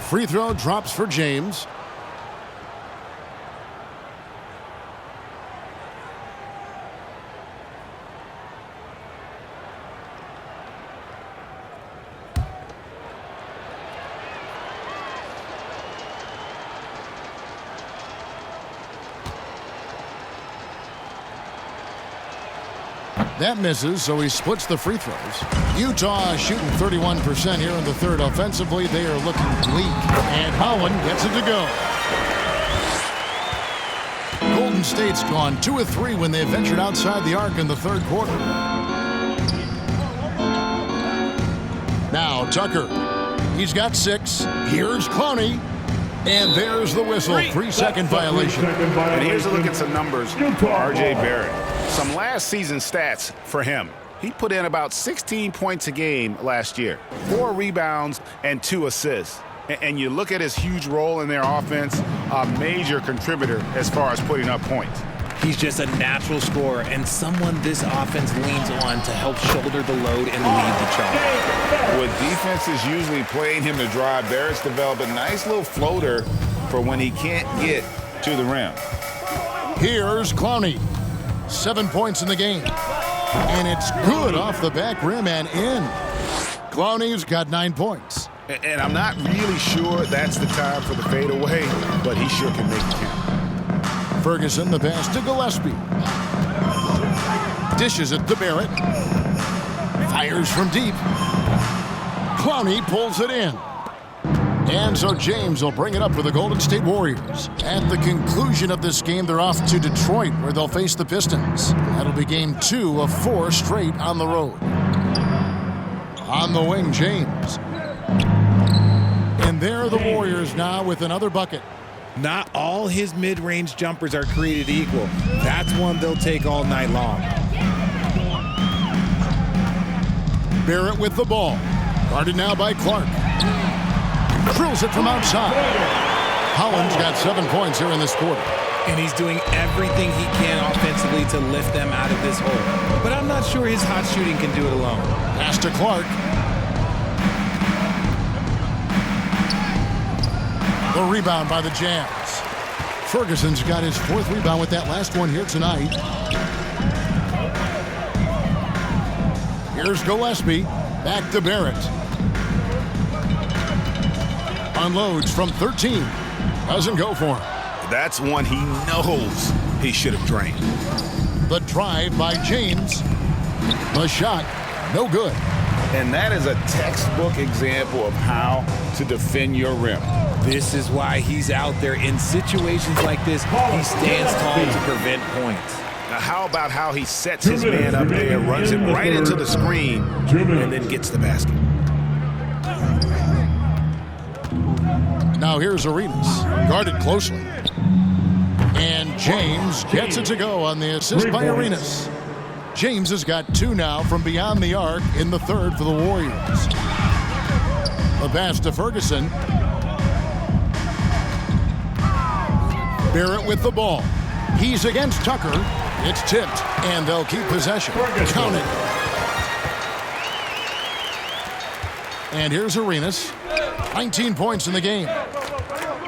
Free throw drops for James. That misses, so he splits the free throws. Utah shooting 31% here in the third. Offensively, they are looking bleak. And Holland gets it to go. Golden State's gone 2 of 3 when they ventured outside the arc in the third quarter. Now Tucker. He's got 6. Here's Clowney. And there's the whistle. 3-second violation. And here's a look at some numbers for R.J. Barrett. Some last season stats for him. He put in about 16 points a game last year. 4 rebounds and 2 assists. And you look at his huge role in their offense, a major contributor as far as putting up points. He's just a natural scorer and someone this offense leans on to help shoulder the load and lead the charge. With defenses usually playing him to drive, Barrett's developed a nice little floater for when he can't get to the rim. Here's Clowney. 7 points in the game. And it's good off the back rim and in. Clowney's got 9 points. And I'm not really sure that's the time for the fadeaway, but he sure can make it count. Ferguson, the pass to Gillespie. Dishes it to Barrett. Fires from deep. Clowney pulls it in. And so James will bring it up for the Golden State Warriors. At the conclusion of this game, they're off to Detroit, where they'll face the Pistons. That'll be game 2 of 4 straight on the road. On the wing, James. And there are the Warriors now with another bucket. Not all his mid-range jumpers are created equal. That's one they'll take all night long. Barrett with the ball. Guarded now by Clark. Drills it from outside. Holland's got 7 points here in this quarter. And he's doing everything he can offensively to lift them out of this hole. But I'm not sure his hot shooting can do it alone. Pass to Clark. The rebound by the Jazz. Ferguson's got his 4th rebound with that last one here tonight. Here's Gillespie. Back to Barrett. Unloads from 13. Doesn't go for him. That's one he knows he should have drained. The drive by James. The shot, no good. And that is a textbook example of how to defend your rim. This is why he's out there in situations like this. He stands tall to prevent points. Now, how about how he sets his man up there, runs it right into the screen, and then gets the basket. Now here's Arenas, guarded closely. And James gets it to go on the assist by Arenas. James has got 2 now from beyond the arc in the third for the Warriors. The pass to Ferguson. Barrett with the ball. He's against Tucker. It's tipped, and they'll keep possession. Count it. And here's Arenas. 19 points in the game.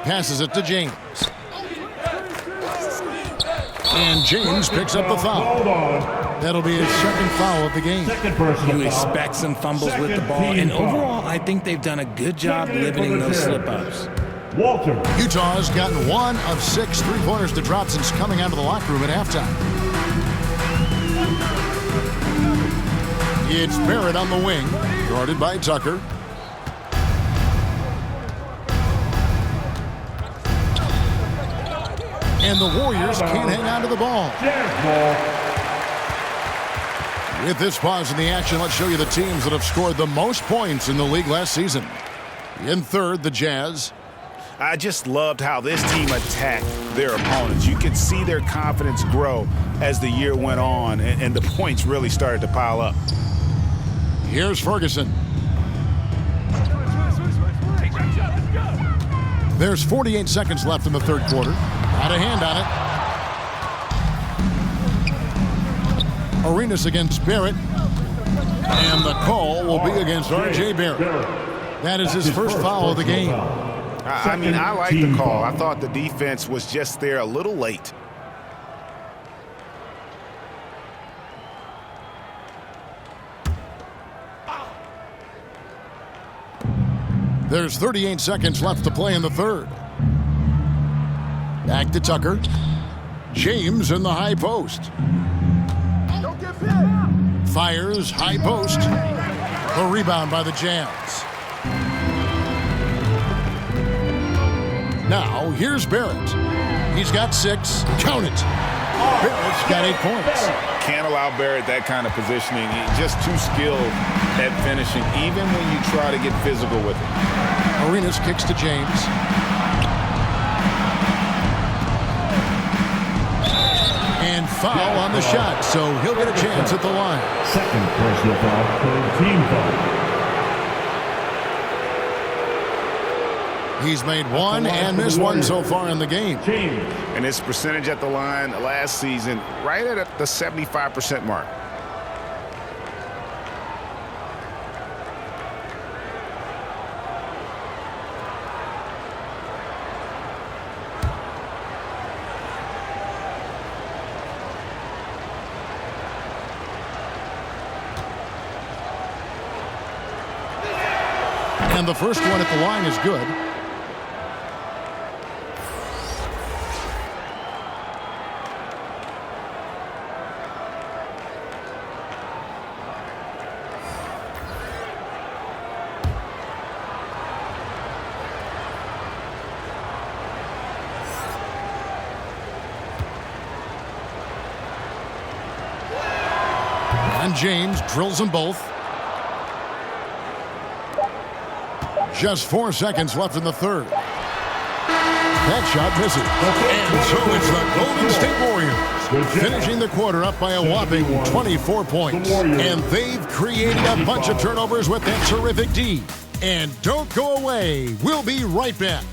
Passes it to James. And James picks up the foul. That'll be his second foul of the game. You expect some fumbles with the ball, and overall, I think they've done a good job limiting those slip-ups. Utah's gotten 1 of 6 3-pointers to drop since coming out of the locker room at halftime. It's Barrett on the wing, guarded by Tucker. And the Warriors can't hang on to the ball. With this pause in the action, let's show you the teams that have scored the most points in the league last season. In third, the Jazz. I just loved how this team attacked their opponents. You could see their confidence grow as the year went on, and the points really started to pile up. Here's Ferguson. There's 48 seconds left in the third quarter. Got a hand on it. Arenas against Barrett. And the call will be against R.J. Barrett. That is his first foul of the game. I mean, I like the call. I thought the defense was just there a little late. There's 38 seconds left to play in the third. Back to Tucker. James in the high post. Fires high post. A rebound by the Jazz. Now, here's Barrett. He's got 6. Count it. Barrett's got 8 points. Can't allow Barrett that kind of positioning. He's just too skilled at finishing, even when you try to get physical with him. Arenas kicks to James. And foul on the shot, so he'll get a chance at the line. Second personal foul, third team foul. He's made 1 and missed 1 so far in the game. And his percentage at the line last season, right at the 75% mark. And the first one at the line is good. And James drills them both. Just 4 seconds left in the third. That shot misses. And so it's the Golden State Warriors finishing the quarter up by a whopping 24 points. And they've created a bunch of turnovers with that terrific D. And don't go away. We'll be right back.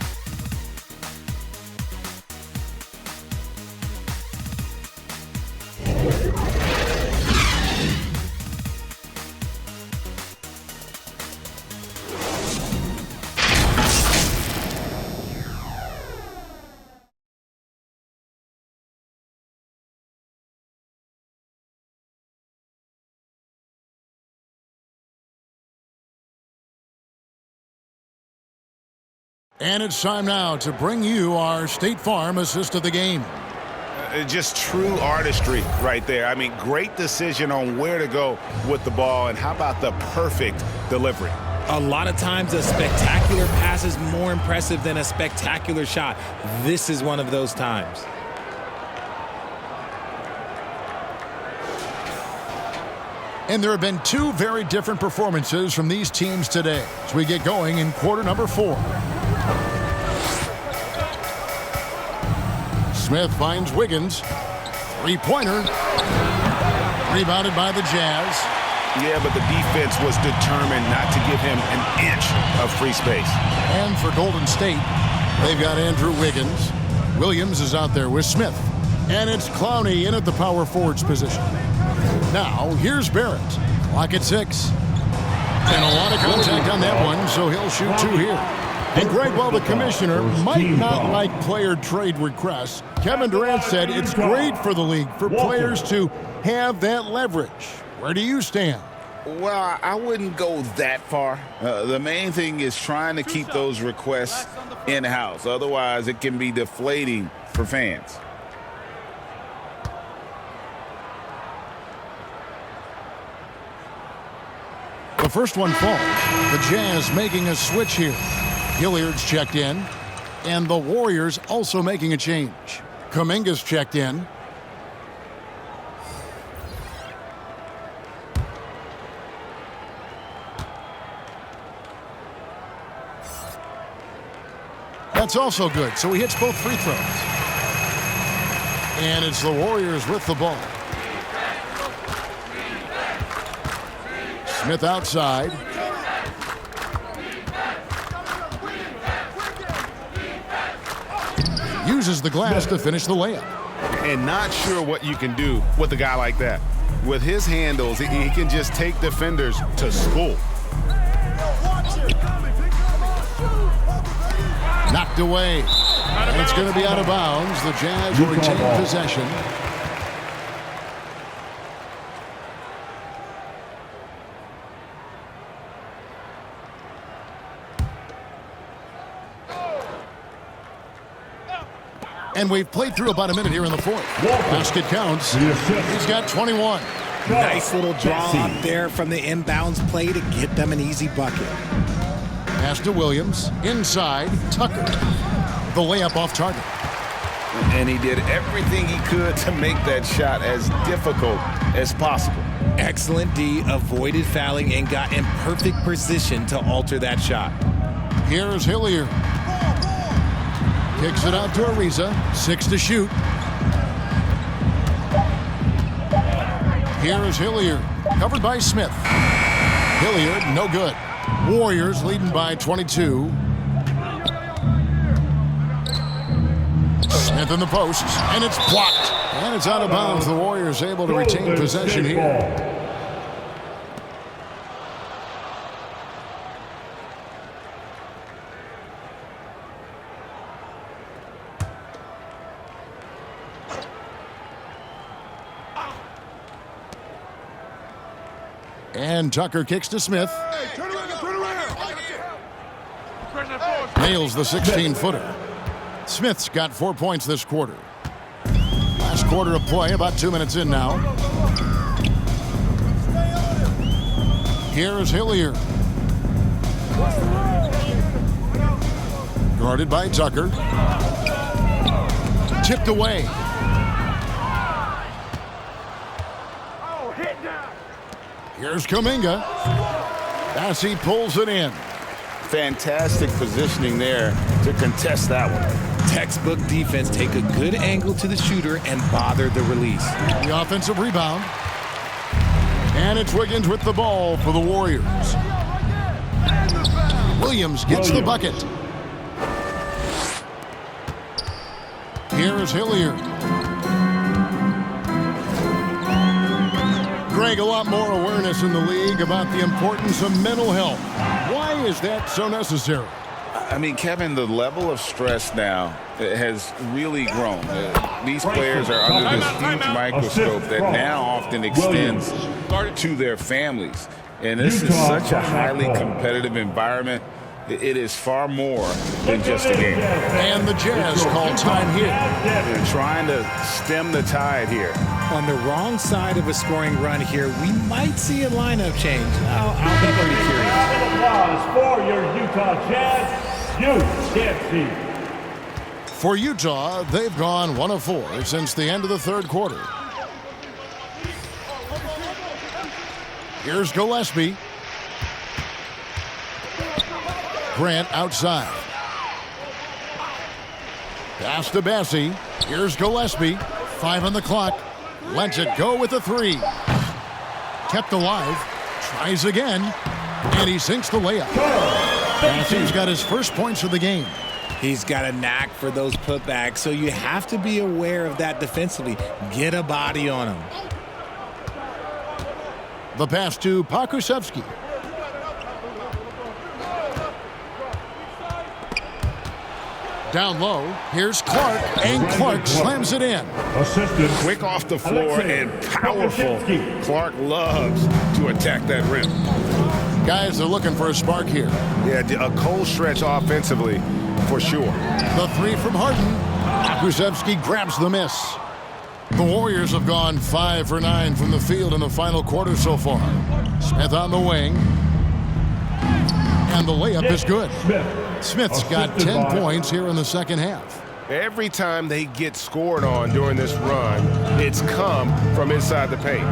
And it's time now to bring you our State Farm assist of the game. Just true artistry right there. I mean, great decision on where to go with the ball, and how about the perfect delivery? A lot of times a spectacular pass is more impressive than a spectacular shot. This is one of those times. And there have been 2 very different performances from these teams today as we get going in quarter number 4. Smith finds Wiggins. Three-pointer. Rebounded by the Jazz. Yeah, but the defense was determined not to give him an inch of free space. And for Golden State, they've got Andrew Wiggins. Williams is out there with Smith. And it's Clowney in at the power forwards position. Now, here's Barrett. Clock at 6. And a lot of contact on that one, so he'll shoot 2 here. And Greg, while the commissioner might not like player trade requests, Kevin Durant said it's great for the league for players to have that leverage. Where do you stand? Well, I wouldn't go that far. The main thing is trying to keep those requests in-house. Otherwise, it can be deflating for fans. The first one falls. The Jazz making a switch here. Hilliard's checked in. And the Warriors also making a change. Kum'inga's checked in. That's also good, so he hits both free throws. And it's the Warriors with the ball. Smith outside. Uses the glass to finish the layup. And not sure what you can do with a guy like that. With his handles, he can just take defenders to school. Knocked away. And it's going to be out of bounds. The Jazz will retain possession. And we've played through about a minute here in the fourth. Basket counts. He's got 21. Nice little draw up there from the inbounds play to get them an easy bucket. Pass to Williams. Inside, Tucker. The layup off target. And he did everything he could to make that shot as difficult as possible. Excellent D. Avoided fouling and got in perfect position to alter that shot. Here's Hilliard. Kicks it out to Ariza. 6 to shoot. Here's Hilliard. Covered by Smith. Hilliard, no good. Warriors leading by 22. Smith in the post, and it's blocked. And it's out of bounds. The Warriors able to retain possession here. And Tucker kicks to Smith. Nails the 16-footer. Smith's got 4 points this quarter. Last quarter of play, about 2 minutes in now. Here's Hilliard. Guarded by Tucker. Tipped away. Here's Kum'inga. Bassey pulls it in. Fantastic positioning there to contest that one. Textbook defense. Take a good angle to the shooter and bother the release. The offensive rebound. And it's Wiggins with the ball for the Warriors. Williams gets the bucket. Here's Hilliard. Greg, a lot more awareness in the league about the importance of mental health. Why is that so necessary? I mean, Kevin, the level of stress now has really grown. These players are under this huge microscope that now often extends to their families. And this is such a highly competitive environment. It is far more than just a game. And the Jazz call time here. They're trying to stem the tide here. On the wrong side of a scoring run here, we might see a lineup change. I'll be pretty curious. Round of applause for your Utah Jazz. You can't see. For Utah, they've gone 1 of 4 since the end of the third quarter. Here's Gillespie. Grant outside. Pass to Bassey. Here's Gillespie. 5 on the clock. Lets it go with a 3. Kept alive. Tries again. And he sinks the layup. Matthews got his first points of the game. He's got a knack for those putbacks, so you have to be aware of that defensively. Get a body on him. The pass to Pokusevski. Down low, here's Clark, and Clark slams it in. Assistant. Quick off the floor and powerful. Clark loves to attack that rim. Guys are looking for a spark here. Yeah, a cold stretch offensively, for sure. The 3 from Harden. Pokusevski grabs the miss. The Warriors have gone 5 for 9 from the field in the final quarter so far. Smith on the wing. And the layup is good. Smith's got 10 points here in the second half. Every time they get scored on during this run, it's come from inside the paint.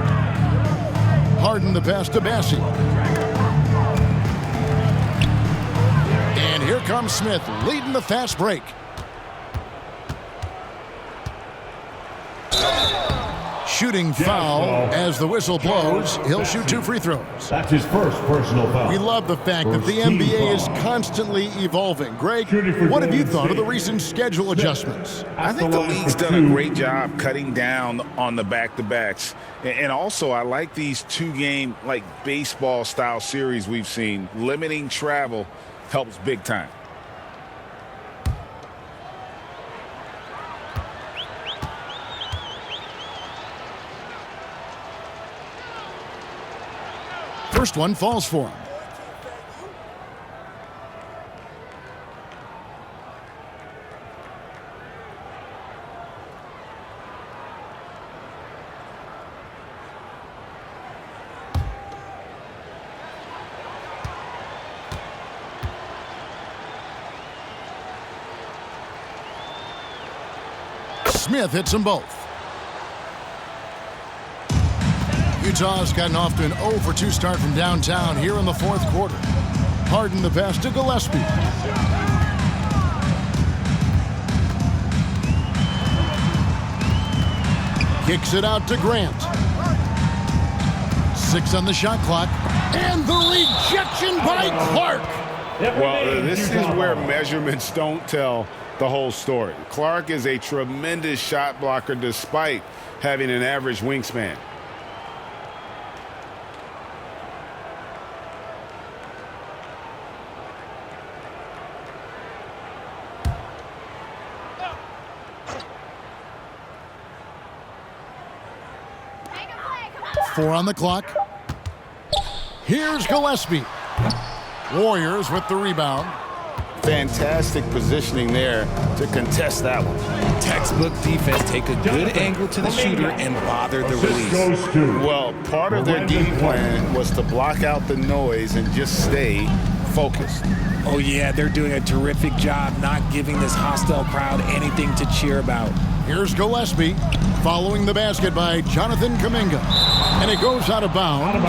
Harden the pass to Bassi. And here comes Smith leading the fast break. Shooting foul as the whistle blows. He'll shoot 2 free throws. That's his first personal foul. We love the fact that the NBA is constantly evolving. Greg, what have you thought of the recent schedule adjustments? I think the league's done a great job cutting down on the back-to-backs. And also, I like these 2-game, like baseball-style series we've seen. Limiting travel helps big time. First one falls for him. Smith hits them both. Utah's gotten off to an 0 for 2 start from downtown here in the fourth quarter. Harden the pass to Gillespie. Kicks it out to Grant. 6 on the shot clock. And the rejection by Clark. Well, this is where measurements don't tell the whole story. Clark is a tremendous shot blocker despite having an average wingspan. Four on the clock. Here's Gillespie. Warriors with the rebound. Fantastic positioning there to contest that one. Textbook defense. Take a good angle to the shooter and bother the release. Well, part of their game plan was to block out the noise and just stay focused. Oh, yeah, they're doing a terrific job not giving this hostile crowd anything to cheer about. Here's Gillespie following the basket by Jonathan Kum'inga. And it goes out of bounds.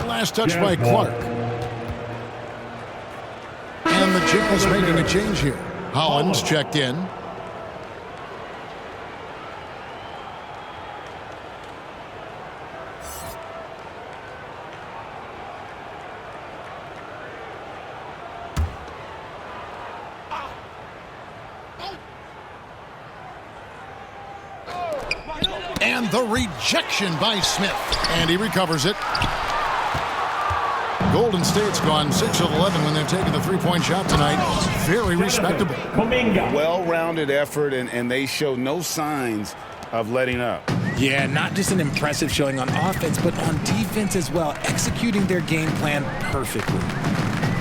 Last touch by Clark. And the Jig is making a change here. Hollins checked in. And the rejection by Smith. And he recovers it. Golden State's gone 6 of 11 when they've taken the three-point shot tonight. Very respectable. Well-rounded effort, and they show no signs of letting up. Yeah, not just an impressive showing on offense, but on defense as well, executing their game plan perfectly.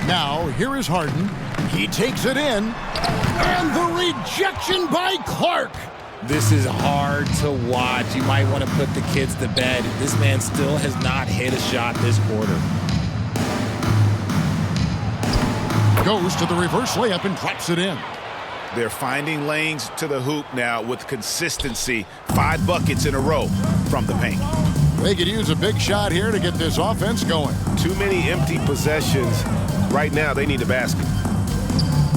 Now, here is Harden. He takes it in. And the rejection by Clark. This is hard to watch. You might want to put the kids to bed. This man still has not hit a shot this quarter. Goes to the reverse layup and drops it in. They're finding lanes to the hoop now with consistency. 5 buckets in a row from the paint. They could use a big shot here to get this offense going. Too many empty possessions. Right now, they need a basket.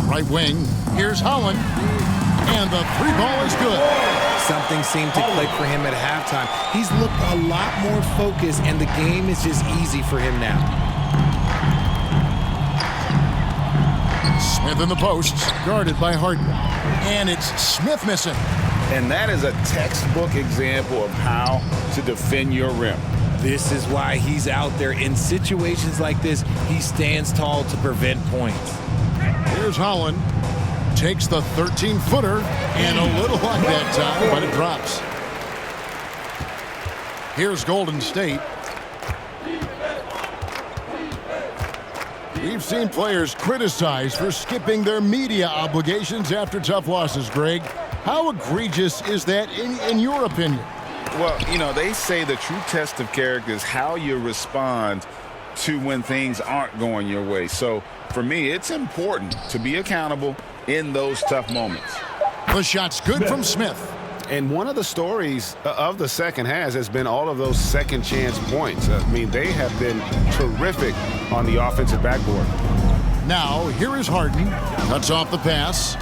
Right wing. Here's Holland. And the three ball is good. Something seemed to click for him at halftime. He's looked a lot more focused, and the game is just easy for him now. Smith in the posts, guarded by Harden. And it's Smith missing. And that is a textbook example of how to defend your rim. This is why he's out there. In situations like this, he stands tall to prevent points. Here's Holland. Takes the 13-footer, and a little luck that time, but it drops. Here's Golden State. We've seen players criticized for skipping their media obligations after tough losses, Greg. How egregious is that in your opinion? Well, you know, they say the true test of character is how you respond to when things aren't going your way. So, for me, it's important to be accountable in those tough moments. The shot's good from Smith. And one of the stories of the second half has been all of those second chance points. I mean, they have been terrific on the offensive backboard. Now, here is Harden. Cuts off the pass.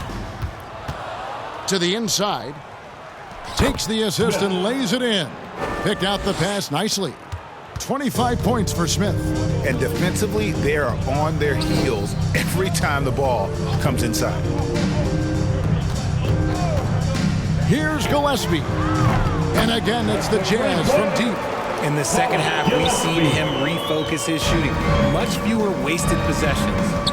To the inside. Takes the assist and lays it in. Picked out the pass nicely. 25 points for Smith. And defensively, they are on their heels every time the ball comes inside. Here's Gillespie. And again, it's the Jazz from deep. In the second half, we've seen him refocus his shooting. Much fewer wasted possessions.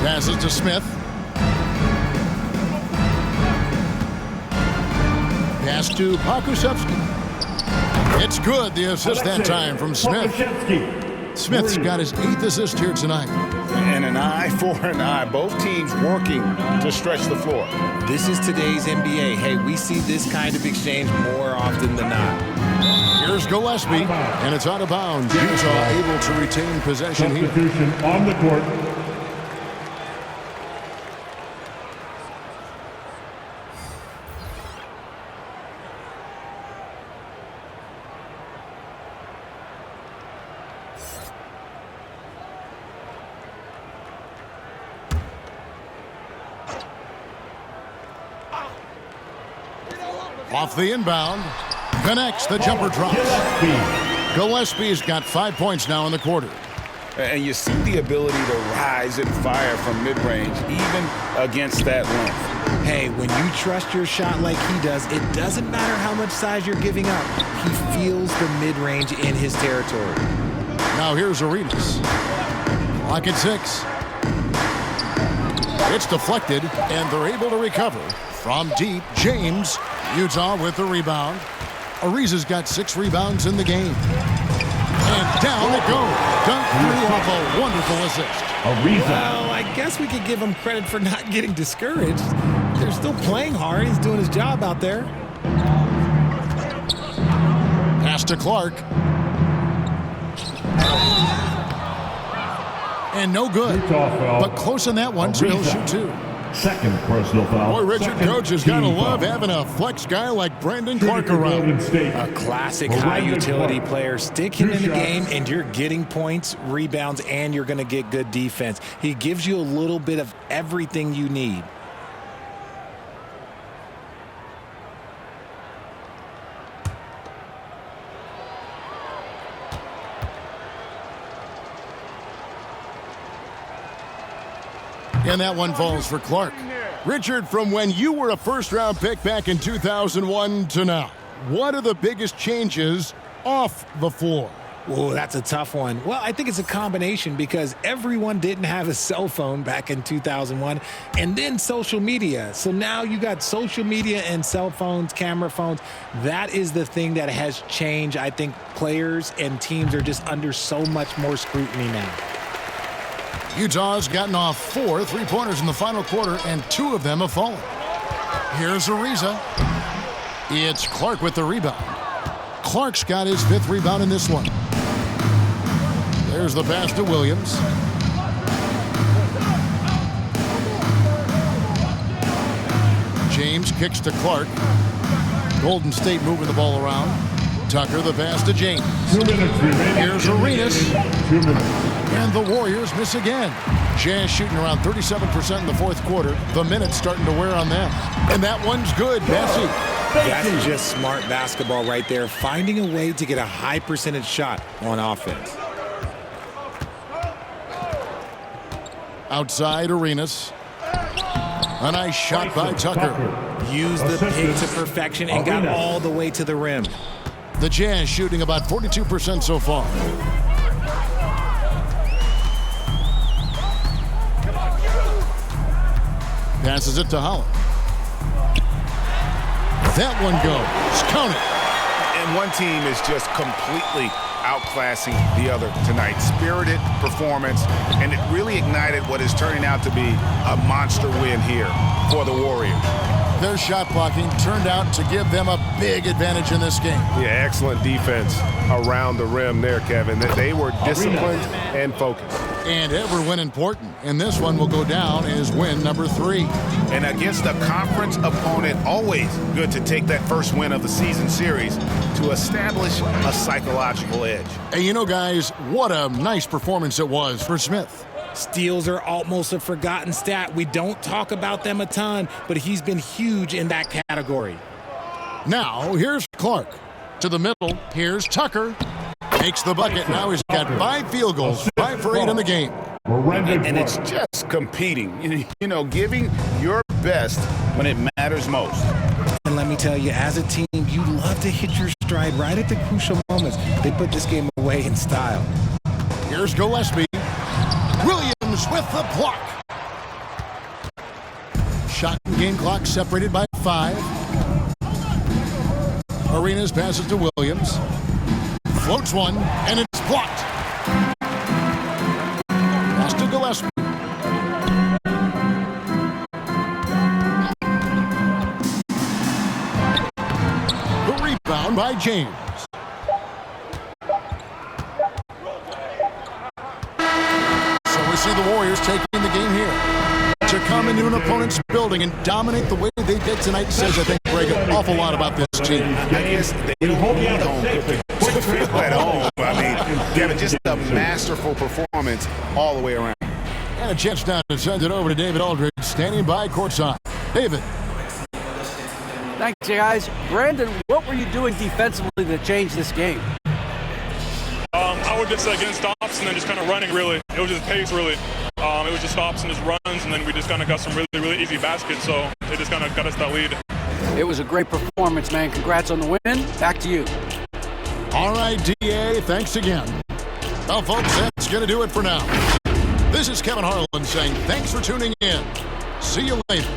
Passes to Smith. Pass to Pokusevski. It's good, the assist that time from Smith. Smith's got his 8th assist here tonight. And an eye for an eye. Both teams working to stretch the floor. This is today's NBA. Hey, we see this kind of exchange more often than not. Here's Gillespie, and it's out of bounds. Utah able to retain possession here. Substitution on the court. Off the inbound. Connects, the jumper drops. Gillespie's got 5 points now in the quarter. And you see the ability to rise and fire from mid-range, even against that length. Hey, when you trust your shot like he does, it doesn't matter how much size you're giving up. He feels the mid-range in his territory. Now here's Arenas. Clock at 6. It's deflected, and they're able to recover. From deep, James. Utah with the rebound. Ariza's got 6 rebounds in the game. And down it goes. Dunk through off a wonderful assist. Well, I guess we could give him credit for not getting discouraged. They're still playing hard. He's doing his job out there. Pass to Clark. And no good. But close on that one, so he'll shoot 2. Second personal foul. Boy, Richard, coach has got to love having a flex guy like Brandon Clark around. A classic high-utility player. Stick him in the game, and you're getting points, rebounds, and you're going to get good defense. He gives you a little bit of everything you need. And that one falls for Clark. Richard, from when you were a first-round pick back in 2001 to now, what are the biggest changes off the floor? Oh, that's a tough one. Well, I think it's a combination because everyone didn't have a cell phone back in 2001 and then social media. So now you got social media and cell phones, camera phones. That is the thing that has changed. I think players and teams are just under so much more scrutiny now. Utah's gotten off 4 3-pointers in the final quarter, and 2 of them have fallen. Here's Ariza. It's Clark with the rebound. Clark's got his 5th rebound in this one. There's the pass to Williams. James kicks to Clark. Golden State moving the ball around. Tucker, the pass to James. 2 minutes remaining. Here's Arenas. 2 minutes. And the Warriors miss again. Jazz shooting around 37% in the fourth quarter. The minutes starting to wear on them. And that one's good. Bessie. That's just smart basketball right there, finding a way to get a high percentage shot on offense. Outside Arenas. A nice shot by Tucker. Used the pick to perfection and got all the way to the rim. The Jazz shooting about 42% so far. Passes it to Holland. That one goes. Count it. And one team is just completely outclassing the other tonight. Spirited performance, and it really ignited what is turning out to be a monster win here for the Warriors. Their shot blocking turned out to give them a big advantage in this game. Yeah, excellent defense around the rim there, Kevin. They were disciplined and focused. And every win important. And this one will go down as win number 3. And against a conference opponent, always good to take that first win of the season series to establish a psychological edge. And you know, guys, what a nice performance it was for Smith. Steals are almost a forgotten stat. We don't talk about them a ton, but he's been huge in that category. Now, here's Clark. To the middle, here's Tucker. Makes the bucket. Now he's got 5 field goals, 5 for 8 in the game. And it's just competing, you know, giving your best when it matters most. And let me tell you, as a team, you love to hit your stride right at the crucial moments. They put this game away in style. Here's Gillespie. Williams with the block. Shot and game clock separated by 5. Arenas passes to Williams. Floats one, and it's blocked. Pass to Gillespie. The rebound by James. So we see the Warriors taking the game here. To come into an opponent's building and dominate the way they did tonight says, I think, Greg, an awful lot about this team. I guess they don't need home to feel at home. I mean, Kevin, just a masterful performance all the way around. And a chance now to send it over to David Aldridge, standing by courtside. David. Thanks, guys. Brandon, what were you doing defensively to change this game? I would just get stops and then just kind of running, really. It was just pace, really. It was just stops and just runs, and then we just kind of got some really, really easy baskets, so it just kind of got us that lead. It was a great performance, man. Congrats on the win. Back to you. All right, DA, thanks again. Well, folks, that's going to do it for now. This is Kevin Harlan saying thanks for tuning in. See you later.